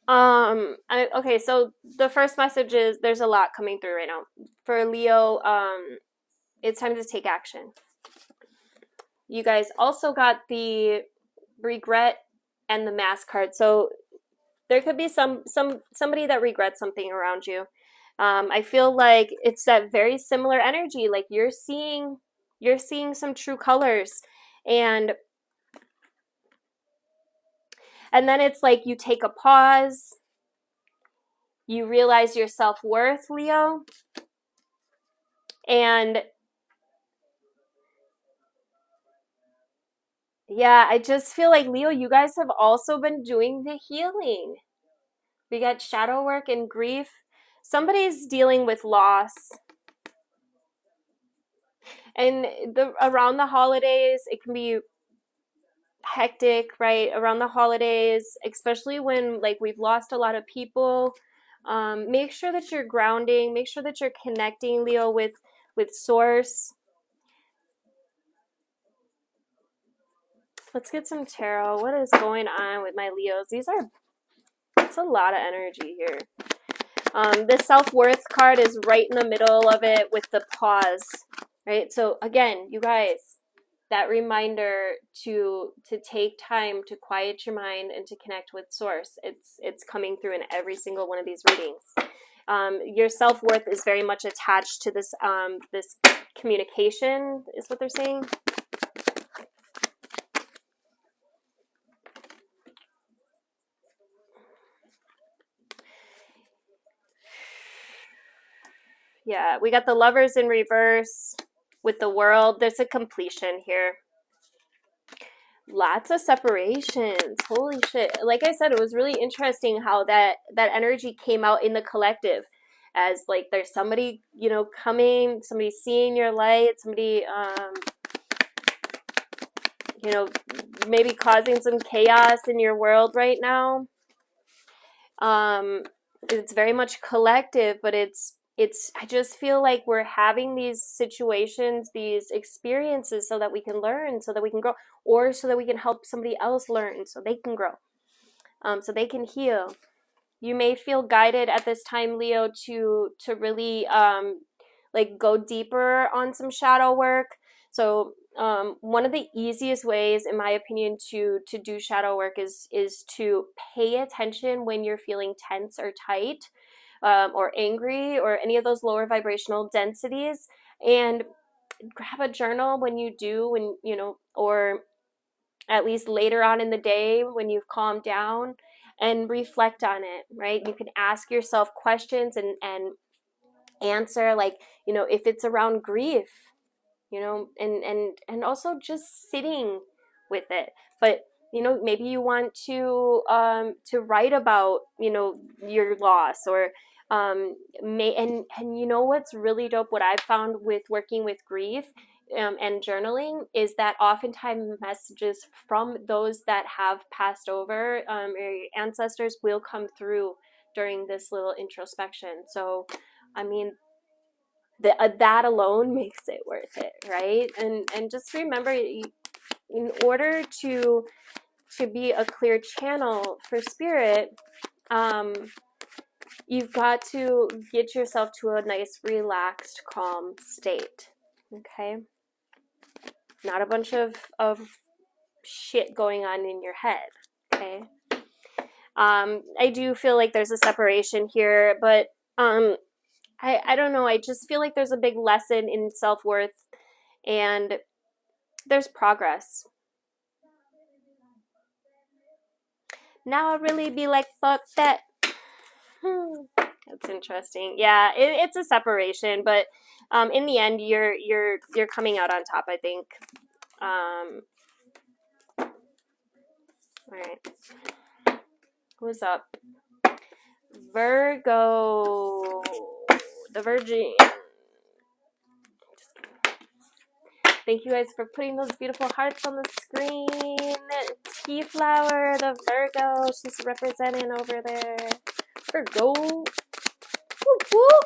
Okay, so the first message is there's a lot coming through right now. For Leo, it's time to take action. You guys also got the regret and the mask card. So There could be somebody that regrets something around you. I feel like it's that very similar energy. Like you're seeing some true colors, and then it's like you take a pause, you realize your self-worth, Leo, and yeah, I just feel like, Leo, you guys have also been doing the healing. We got shadow work and grief. Somebody's dealing with loss. And around the holidays, it can be hectic, right? Around the holidays, especially when like we've lost a lot of people. Make sure that you're grounding. Make sure that you're connecting, Leo, with source. Let's get some tarot. What is going on with my Leos? It's a lot of energy here. The self-worth card is right in the middle of it with the pause, right? So again, you guys, that reminder to take time to quiet your mind and to connect with source. It's coming through in every single one of these readings. Your self-worth is very much attached to this this communication, is what they're saying. Yeah, we got the Lovers in reverse with the World. There's a completion here. Lots of separations. Holy shit. Like I said, it was really interesting how that energy came out in the collective, as like there's somebody, you know, coming, somebody seeing your light, somebody you know, maybe causing some chaos in your world right now. It's very much collective, but it's I just feel like we're having these situations, these experiences, so that we can learn, so that we can grow, or so that we can help somebody else learn so they can grow, so they can heal. You may feel guided at this time, Leo, to really like go deeper on some shadow work. So one of the easiest ways, in my opinion, to do shadow work is to pay attention when you're feeling tense or tight, or angry, or any of those lower vibrational densities, and grab a journal when you do, when you know, or at least later on in the day when you've calmed down, and reflect on it, right? You can ask yourself questions and answer, like, you know, if it's around grief, you know, and also just sitting with it. But you know, maybe you want to write about, you know, your loss, or and you know what's really dope, what I've found with working with grief and journaling, is that oftentimes messages from those that have passed over, or your ancestors, will come through during this little introspection. So I mean, that alone makes it worth it, right? And just remember, in order to be a clear channel for spirit, you've got to get yourself to a nice, relaxed, calm state. Okay, not a bunch of shit going on in your head. Okay. I do feel like there's a separation here, but I don't know. I just feel like there's a big lesson in self-worth, and there's progress. Now I really be like, fuck that. That's interesting. Yeah, it's a separation, but in the end, you're coming out on top, I think. All right. Who's up? Virgo, the Virgin. Thank you guys for putting those beautiful hearts on the screen. Tea Flower, the Virgo, she's representing over there. Virgo. Woo woo.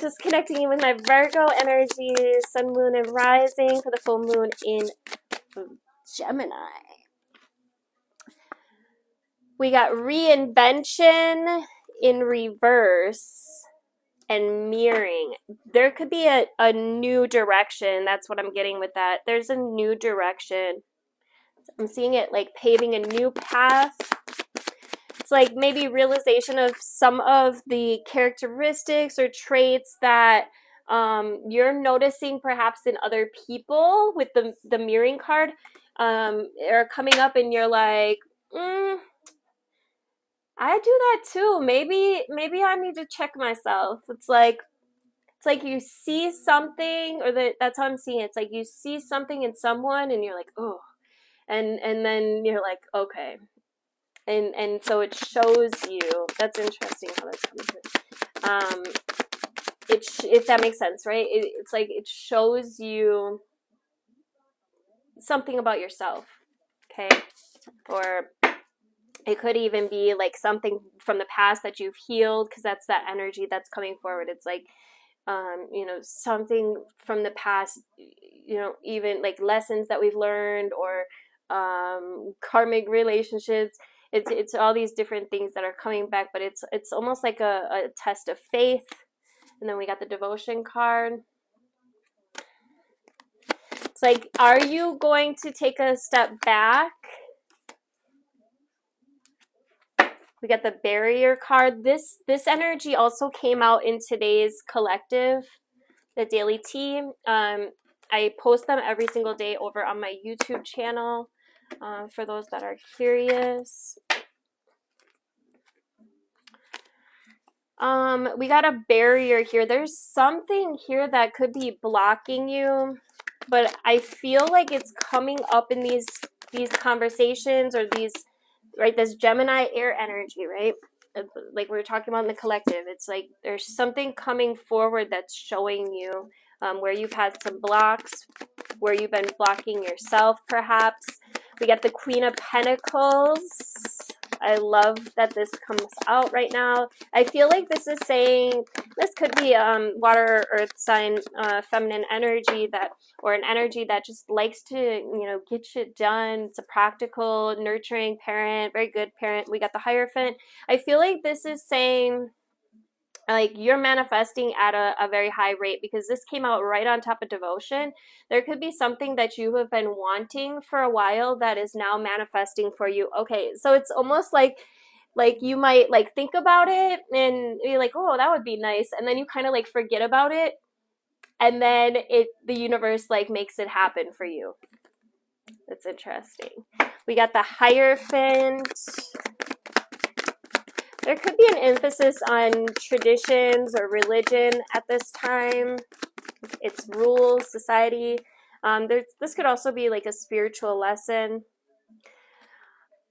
Just connecting in with my Virgo energy, Sun, Moon, and Rising for the full moon in Gemini. We got reinvention in reverse and mirroring. There could be a new direction. That's what I'm getting with that. There's a new direction. I'm seeing it like paving a new path. It's like maybe realization of some of the characteristics or traits that you're noticing perhaps in other people with the mirroring card are coming up, and you're like, I do that too. Maybe I need to check myself. It's like you see something, or that's how I'm seeing it. It's like you see something in someone, and you're like, oh, and then you're like, okay, and so it shows you. That's interesting how that's coming through. If that makes sense, right? It's like it shows you something about yourself, okay, or it could even be like something from the past that you've healed, because that's that energy that's coming forward. It's like, something from the past, even like lessons that we've learned, or karmic relationships. It's all these different things that are coming back, but it's almost like a test of faith. And then we got the devotion card. It's like, are you going to take a step back? We got the barrier card. This energy also came out in today's collective, the daily tea. I post them every single day over on my YouTube channel, for those that are curious. We got a barrier here. There's something here that could be blocking you, but I feel like it's coming up in these conversations, or these, right, this Gemini air energy, right? Like we were talking about in the collective. It's like there's something coming forward that's showing you where you've had some blocks, where you've been blocking yourself perhaps. We got the Queen of Pentacles. I love that this comes out right now. I feel like this is saying, this could be water or earth sign, feminine energy, that, or an energy that just likes to, get shit done. It's a practical, nurturing parent, very good parent. We got the Hierophant. I feel like this is saying, like, you're manifesting at a very high rate, because this came out right on top of devotion. There could be something that you have been wanting for a while that is now manifesting for you. Okay, so it's almost like you might like think about it and you're like, oh, that would be nice, and then you kind of like forget about it, and then the universe like makes it happen for you. That's interesting. We got the Hierophant. There could be an emphasis on traditions or religion at this time. It's rules, society. This could also be like a spiritual lesson.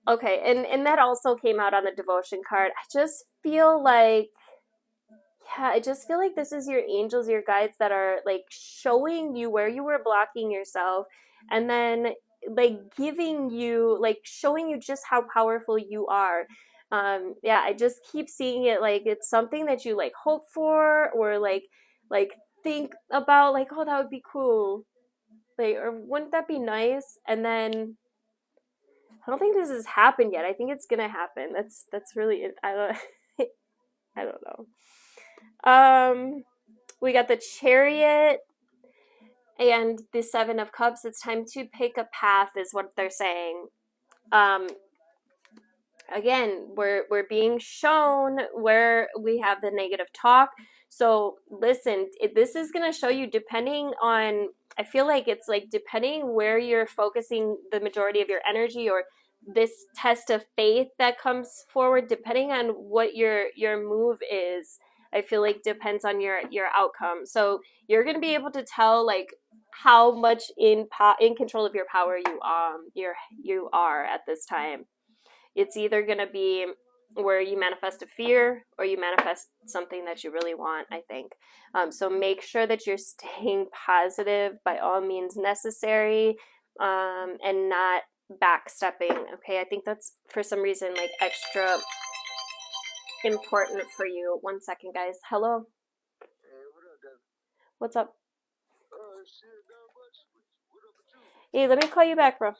Okay, and that also came out on the devotion card. I just feel like, this is your angels, your guides, that are like showing you where you were blocking yourself, and then like giving you, like showing you just how powerful you are. I just keep seeing it like it's something that you like hope for, or like think about, like, oh, that would be cool, like, or wouldn't that be nice? And then I don't think this has happened yet. I think it's gonna happen. That's really, I don't I don't know. We got the Chariot and the Seven of Cups. It's time to pick a path, is what they're saying. Again, we're being shown where we have the negative talk. So listen, this is going to show you, depending on, I feel like it's like depending where you're focusing the majority of your energy, or this test of faith that comes forward, depending on what your move is, I feel like depends on your outcome. So you're going to be able to tell like how much in control of your power you are at this time. It's either going to be where you manifest a fear, or you manifest something that you really want, I think. So make sure that you're staying positive by all means necessary, and not backstepping. Okay, I think that's for some reason like extra important for you. 1 second, guys. Hello. Hey, what up, Devin? What's up? Shit, not much. What up with you? Hey, let me call you back, bro.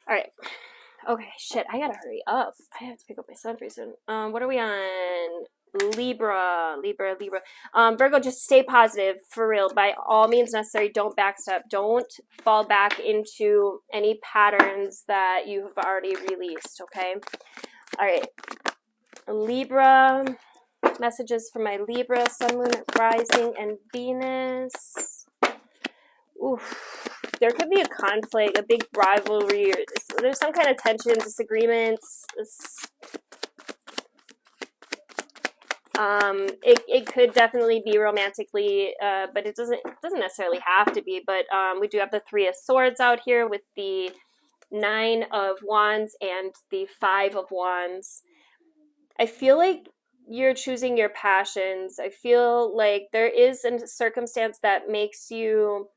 All right. Okay, shit, I gotta hurry up. I have to pick up my son pretty soon. What are we on? Libra. Virgo, just stay positive, for real. By all means necessary, don't backstep. Don't fall back into any patterns that you have already released, okay? All right. Libra, messages for my Libra, Sun, Moon, Rising, and Venus. Oof. There could be a conflict, a big rivalry, or there's some kind of tension, disagreements. It could definitely be romantically, but it doesn't necessarily have to be. But we do have the Three of Swords out here with the Nine of Wands and the Five of Wands. I feel like you're choosing your passions. I feel like there is a circumstance that makes you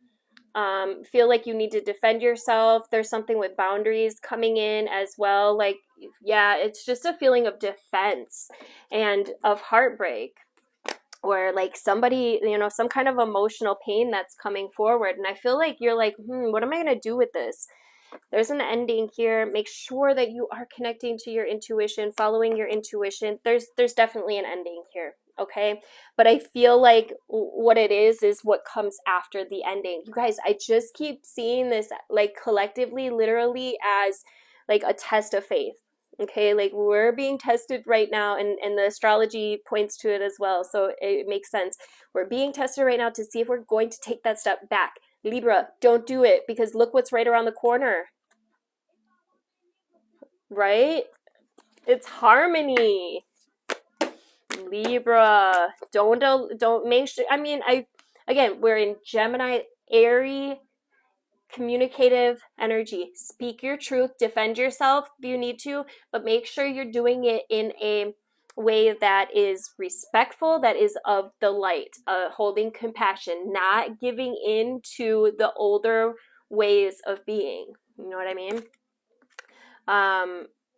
feel like you need to defend yourself. There's something with boundaries coming in as well. Like, yeah, it's just a feeling of defense and of heartbreak, or like somebody, you know, some kind of emotional pain that's coming forward. And I feel like you're like, what am I going to do with this? There's an ending here. Make sure that you are connecting to your intuition, following your intuition. There's definitely an ending here, okay? But I feel like what it is what comes after the ending. You guys, I just keep seeing this like collectively, literally as like a test of faith. Okay, like we're being tested right now, and the astrology points to it as well. So it makes sense. We're being tested right now to see if we're going to take that step back. Libra, don't do it, because look what's right around the corner. Right? It's harmony. Libra, don't make sure. I mean, again, we're in Gemini, airy, communicative energy. Speak your truth, defend yourself if you need to, but make sure you're doing it in a way that is respectful, that is of the light, holding compassion, not giving in to the older ways of being. You know what I mean?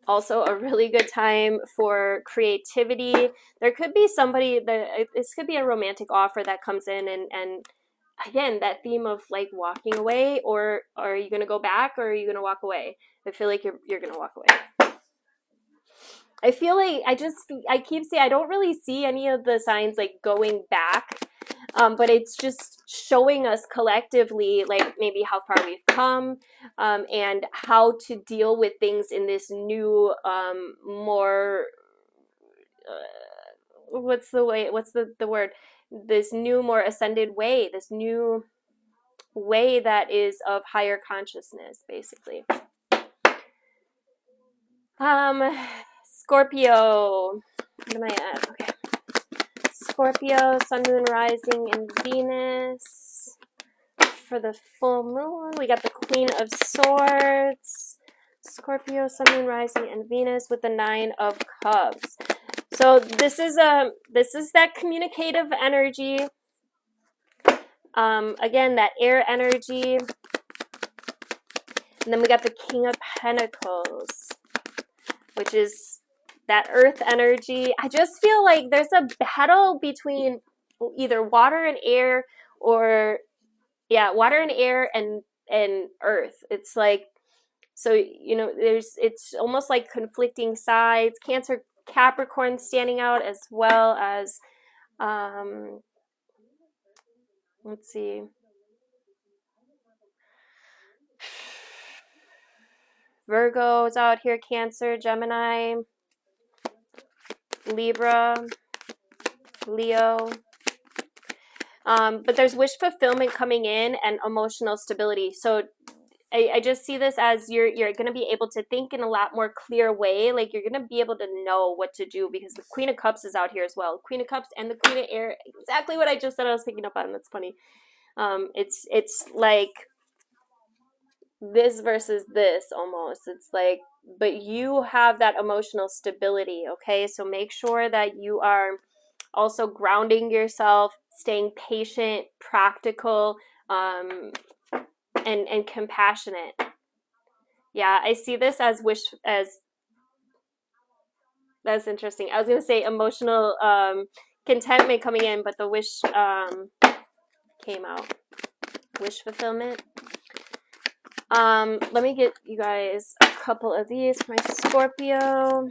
Also a really good time for creativity. There could be somebody that, this could be a romantic offer that comes in, and again, that theme of like walking away, or are you going to go back, or are you going to walk away? I feel like you're going to walk away. I feel like I keep saying, I don't really see any of the signs like going back, but it's just showing us collectively like maybe how far we've come, and how to deal with things in this new, more, what's the word? This new, more ascended way, this new way that is of higher consciousness, basically. Scorpio. What am I at? Okay. Scorpio, Sun, Moon, Rising, and Venus. For the full moon, we got the Queen of Swords. Scorpio, Sun, Moon, Rising, and Venus with the Nine of Cups. So this is that communicative energy. Again, that air energy. And then we got the King of Pentacles, which is that earth energy. I just feel like there's a battle between either water and air, or water and air and earth. It's like, so, you know, it's almost like conflicting sides. Cancer, Capricorn standing out, as well as, let's see. Virgo's out here, Cancer, Gemini, Libra, Leo. But there's wish fulfillment coming in and emotional stability. So I just see this as you're going to be able to think in a lot more clear way. Like you're going to be able to know what to do, because the Queen of Cups is out here as well. Queen of Cups and the Queen of Air. Exactly what I just said I was picking up on. That's funny. It's like this versus this almost. It's like, but you have that emotional stability, okay? So make sure that you are also grounding yourself, staying patient, practical, and compassionate. Yeah, I see this as that's interesting. I was going to say emotional contentment coming in, but the wish came out. Wish fulfillment. Let me get you guys a couple of these for my Scorpio.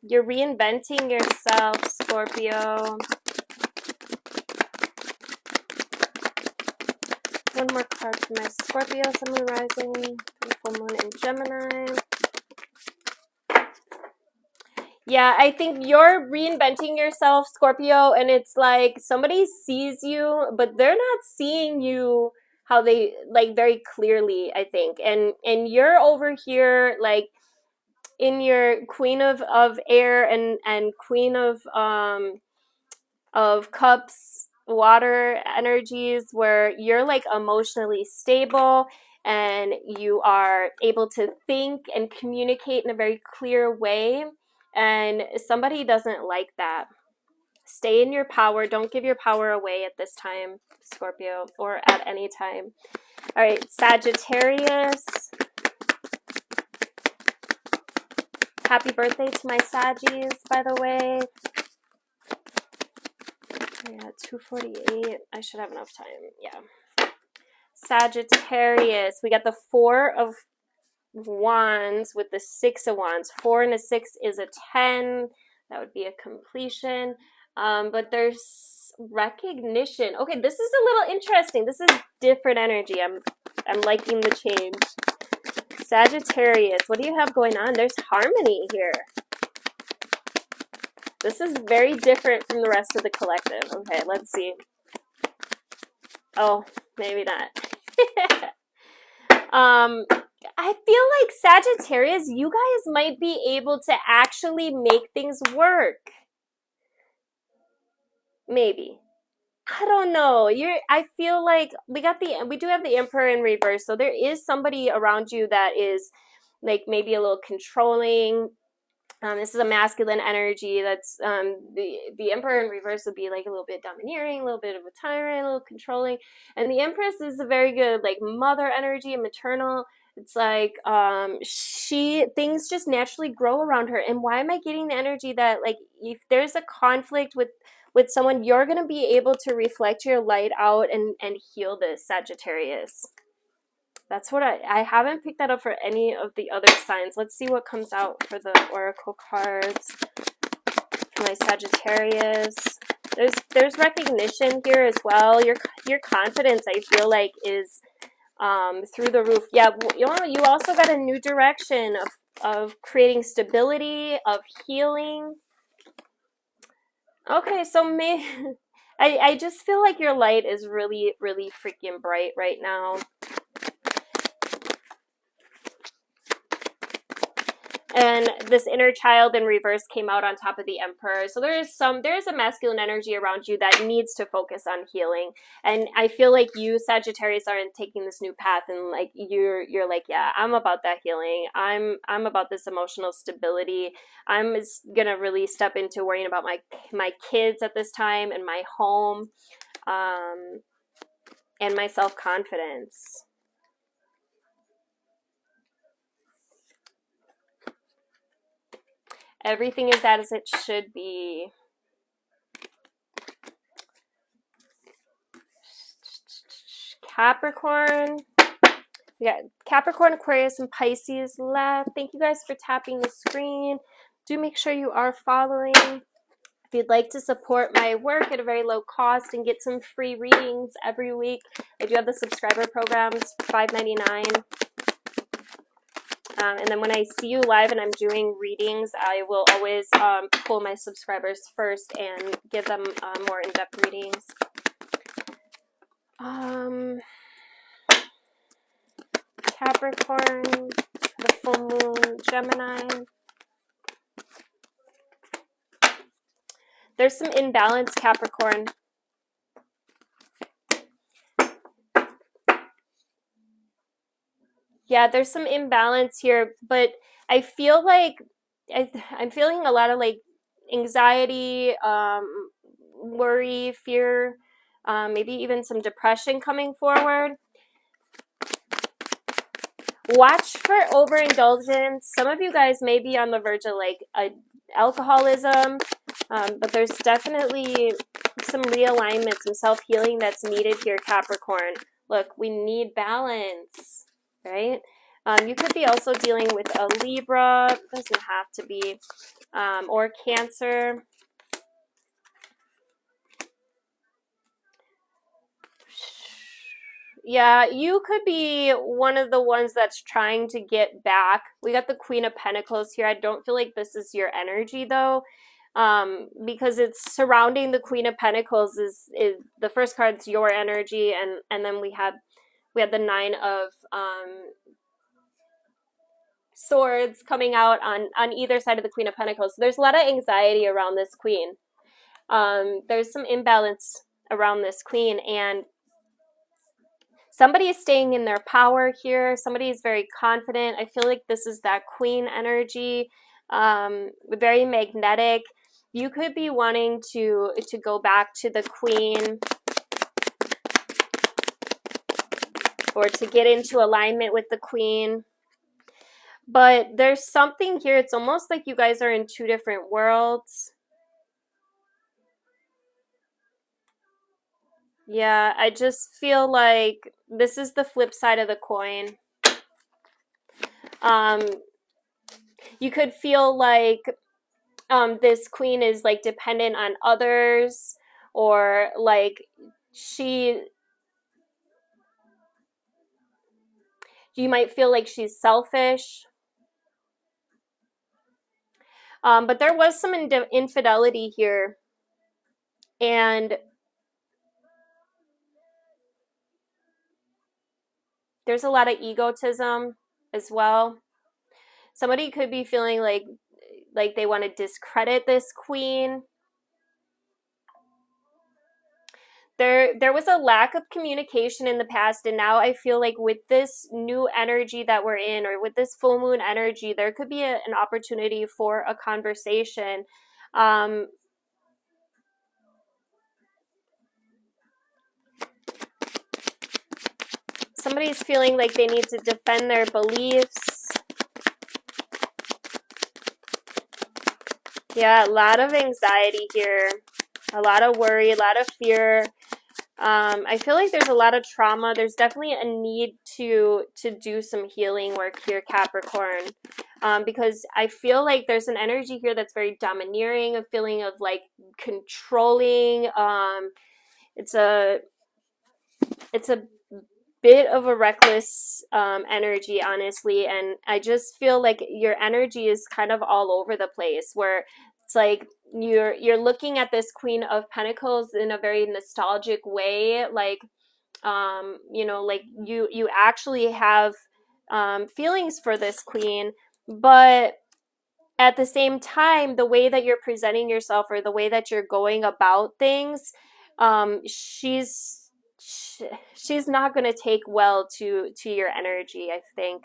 You're reinventing yourself, Scorpio. One more card for my Scorpio, Sun, Moon, Rising, full moon in Gemini. Yeah, I think you're reinventing yourself, Scorpio, and it's like somebody sees you, but they're not seeing you how they like very clearly, I think. And you're over here like in your Queen of Air and Queen of Cups water energies, where you're like emotionally stable and you are able to think and communicate in a very clear way, and somebody doesn't like that. Stay in your power. Don't give your power away at this time, Scorpio, or at any time. All right, Sagittarius. Happy birthday to my Saggies, by the way. Yeah, 2:48. I should have enough time. Yeah. Sagittarius. We got the 4 of Wands with the 6 of Wands. 4 and a 6 is a 10. That would be a completion. But there's recognition. Okay, this is a little interesting. This is different energy. I'm liking the change. Sagittarius, what do you have going on? There's harmony here. This is very different from the rest of the collective. Okay, let's see. Oh, maybe not. I feel like Sagittarius, you guys might be able to actually make things work. Maybe. I don't know. I feel like we do have the Emperor in reverse, so there is somebody around you that is like maybe a little controlling. This is a masculine energy. That's the Emperor in reverse would be like a little bit domineering, a little bit of a tyrant, a little controlling, and the Empress is a very good like mother energy and maternal. It's like things just naturally grow around her. And why am I getting the energy that like if there's a conflict with someone, you're gonna be able to reflect your light out and heal this, Sagittarius. That's what I haven't picked that up for any of the other signs. Let's see what comes out for the Oracle cards for my Sagittarius. There's recognition here as well. Your confidence, I feel like, is through the roof. Yeah, you also got a new direction of creating stability, of healing. Okay, so I just feel like your light is really, really freaking bright right now. And this inner child in reverse came out on top of the Emperor. So there's a masculine energy around you that needs to focus on healing. And I feel like you, Sagittarius, are taking this new path, and like you're like, yeah, I'm about that healing. I'm about this emotional stability. I'm gonna really step into worrying about my kids at this time, and my home, and my self-confidence. Everything is as it should be. Capricorn. We got Capricorn, Aquarius, and Pisces left. Thank you guys for tapping the screen. Do make sure you are following. If you'd like to support my work at a very low cost and get some free readings every week, I do have the subscriber programs, $5.99. And then when I see you live and I'm doing readings, I will always pull my subscribers first and give them more in-depth readings. Capricorn, the full moon, Gemini. There's some imbalance, Capricorn. Yeah, there's some imbalance here, but I feel like I'm feeling a lot of like anxiety, worry, fear, maybe even some depression coming forward. Watch for overindulgence. Some of you guys may be on the verge of like alcoholism, but there's definitely some realignment, some self-healing that's needed here, Capricorn. Look, we need balance. Right? You could be also dealing with a Libra, doesn't have to be, or Cancer. Yeah, you could be one of the ones that's trying to get back. We got the Queen of Pentacles here. I don't feel like this is your energy though, because it's surrounding the Queen of Pentacles is the first card's your energy, and then we have the Nine of Swords coming out on either side of the Queen of Pentacles. So there's a lot of anxiety around this Queen. There's some imbalance around this Queen, and somebody is staying in their power here. Somebody is very confident. I feel like this is that Queen energy, very magnetic. You could be wanting to go back to the Queen, or to get into alignment with the Queen. But there's something here. It's almost like you guys are in two different worlds. Yeah, I just feel like this is the flip side of the coin. You could feel like this Queen is like dependent on others, or like you might feel like she's selfish. But there was some infidelity here, and there's a lot of egotism as well. Somebody could be feeling like they want to discredit this Queen. There was a lack of communication in the past, and now I feel like with this new energy that we're in, or with this full moon energy, there could be an opportunity for a conversation. Somebody's feeling like they need to defend their beliefs. Yeah, a lot of anxiety here, a lot of worry, a lot of fear. I feel like there's a lot of trauma. There's definitely a need to do some healing work here, Capricorn, because I feel like there's an energy here that's very domineering, a feeling of like controlling. It's a bit of a reckless energy, honestly, and I just feel like your energy is kind of all over the place, where it's like you're looking at this Queen of Pentacles in a very nostalgic way, like you know, like you actually have feelings for this Queen, but at the same time, the way that you're presenting yourself, or the way that you're going about things, she's not going to take well to your energy, I think.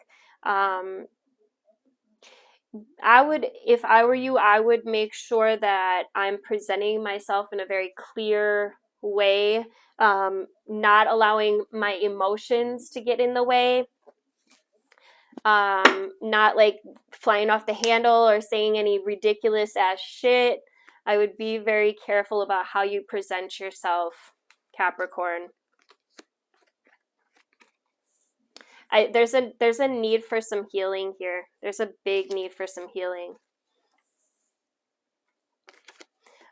I would, if I were you, I would make sure that I'm presenting myself in a very clear way, not allowing my emotions to get in the way, not like flying off the handle or saying any ridiculous ass shit. I would be very careful about how you present yourself, Capricorn. There's a need for some healing here. There's a big need for some healing.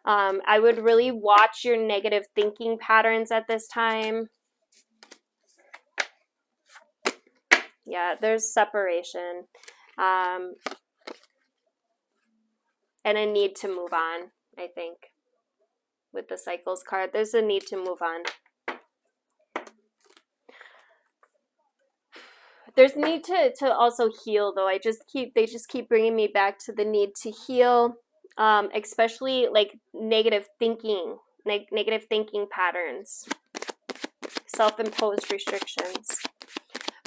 I would really watch your negative thinking patterns at this time. Yeah, there's separation. And a need to move on, I think. With the Cycles card, there's a need to move on. There's a need to also heal, though. They just keep bringing me back to the need to heal, especially like negative thinking patterns, self-imposed restrictions.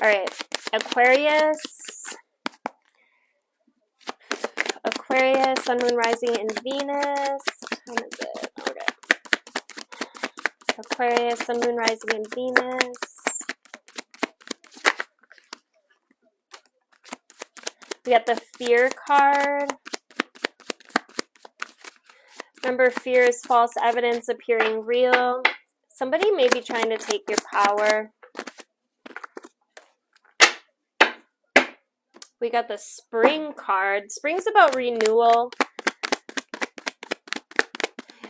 All right, Aquarius, Sun, Moon, Rising, and Venus. What is it? Okay. Aquarius, Sun, Moon, Rising, and Venus. We got the Fear card. Remember, fear is false evidence appearing real. Somebody may be trying to take your power. We got the spring card. Spring's about renewal.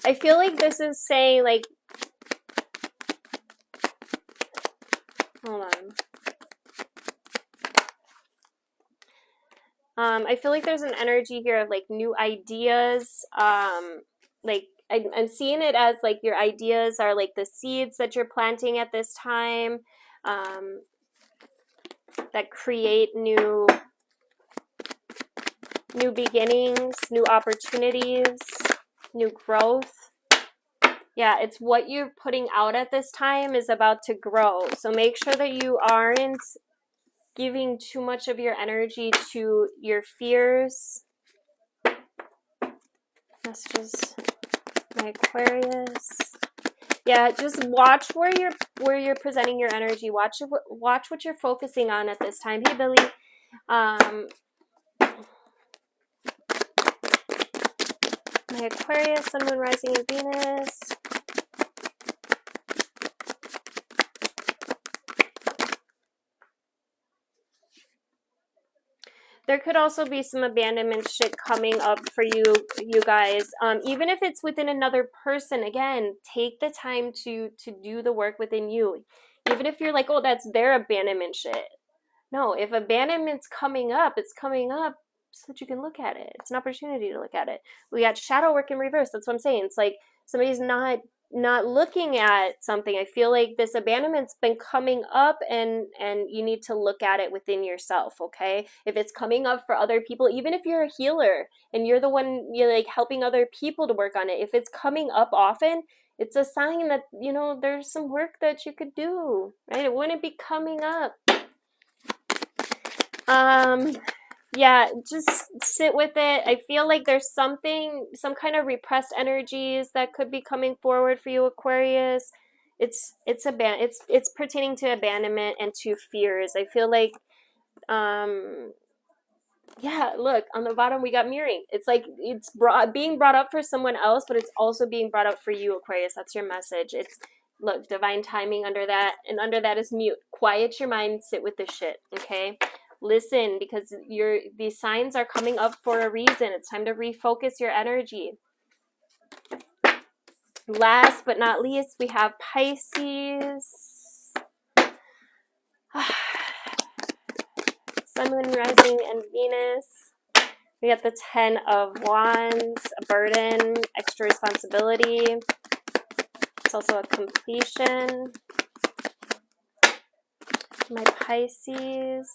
I feel like this is saying, like, hold on. I feel like there's an energy here of like new ideas. Like I'm seeing it as like your ideas are like the seeds that you're planting at this time, that create new beginnings, new opportunities, new growth. Yeah, it's what you're putting out at this time is about to grow. So make sure that you aren't giving too much of your energy to your fears. Messages, my Aquarius. Yeah, just watch where you're presenting your energy. Watch what you're focusing on at this time. Hey, Billy. My Aquarius, Sun, Moon, Rising, and Venus. There could also be some abandonment shit coming up for you guys. Even if it's within another person, again, take the time to do the work within you. Even if you're like, oh, that's their abandonment shit. No, if abandonment's coming up, it's coming up so that you can look at it. It's an opportunity to look at it. We got shadow work in reverse. That's what I'm saying. It's like somebody's not looking at something. I feel like this abandonment's been coming up, and you need to look at it within yourself, okay? If it's coming up for other people, even if you're a healer and you're the one, you're like helping other people to work on it, if it's coming up often, it's a sign that, you know, there's some work that you could do, right? It wouldn't be coming up. Yeah, just sit with it. I feel like there's some kind of repressed energies that could be coming forward for you, Aquarius. It's pertaining to abandonment and to fears. I feel like, yeah, look, on the bottom we got mirroring. It's like it's being brought up for someone else, but it's also being brought up for you, Aquarius. That's your message. It's, look, divine timing under that, and under that is mute. Quiet your mind, sit with this shit, okay? Listen, because these signs are coming up for a reason. It's time to refocus your energy. Last but not least, we have Pisces. Sun, Moon, Rising, and Venus. We got the 10 of Wands, a burden, extra responsibility. It's also a completion. My Pisces.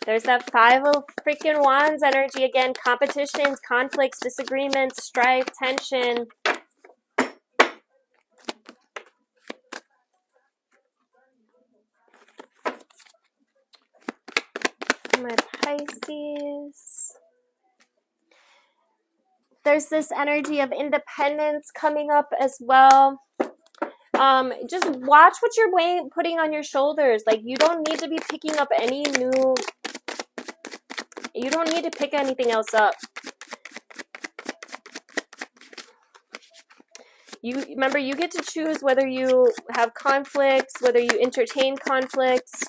There's that 5 of freaking Wands energy again. Competitions, conflicts, disagreements, strife, tension. My Pisces. There's this energy of independence coming up as well. Just watch what you're putting on your shoulders. Like, you don't need to be picking up you don't need to pick anything else up. Remember, you get to choose whether you have conflicts, whether you entertain conflicts.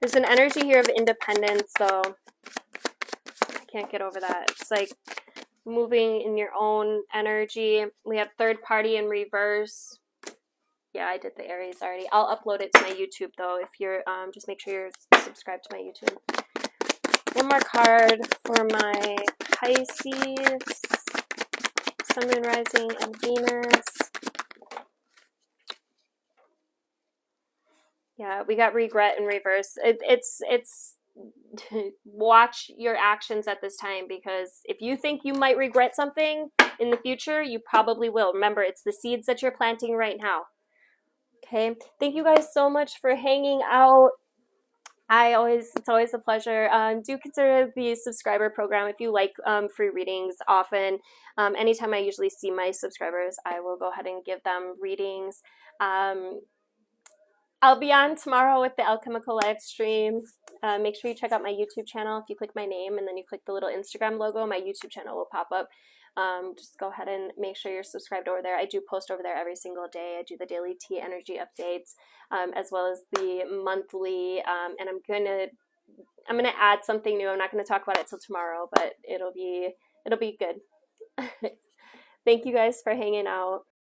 There's an energy here of independence, though. I can't get over that. It's like moving in your own energy. We have third party in reverse. Yeah, I did the Aries already. I'll upload it to my YouTube, though. If you're, just make sure you're subscribed to my YouTube. One more card for my Pisces. Sun, Moon, Rising, and Venus. Yeah, we got regret in reverse. It's watch your actions at this time, because if you think you might regret something in the future, you probably will. Remember, it's the seeds that you're planting right now. Okay, thank you guys so much for hanging out. It's always a pleasure. Do consider the subscriber program if you like free readings often. Anytime I usually see my subscribers, I will go ahead and give them readings. I'll be on tomorrow with the Alchemical live stream. Make sure you check out my YouTube channel. If you click my name and then you click the little Instagram logo, my YouTube channel will pop up. Just go ahead and make sure you're subscribed over there. I do post over there every single day. I do the daily tea energy updates, as well as the monthly. And I'm gonna add something new. I'm not gonna talk about it till tomorrow, but it'll be good. Thank you guys for hanging out.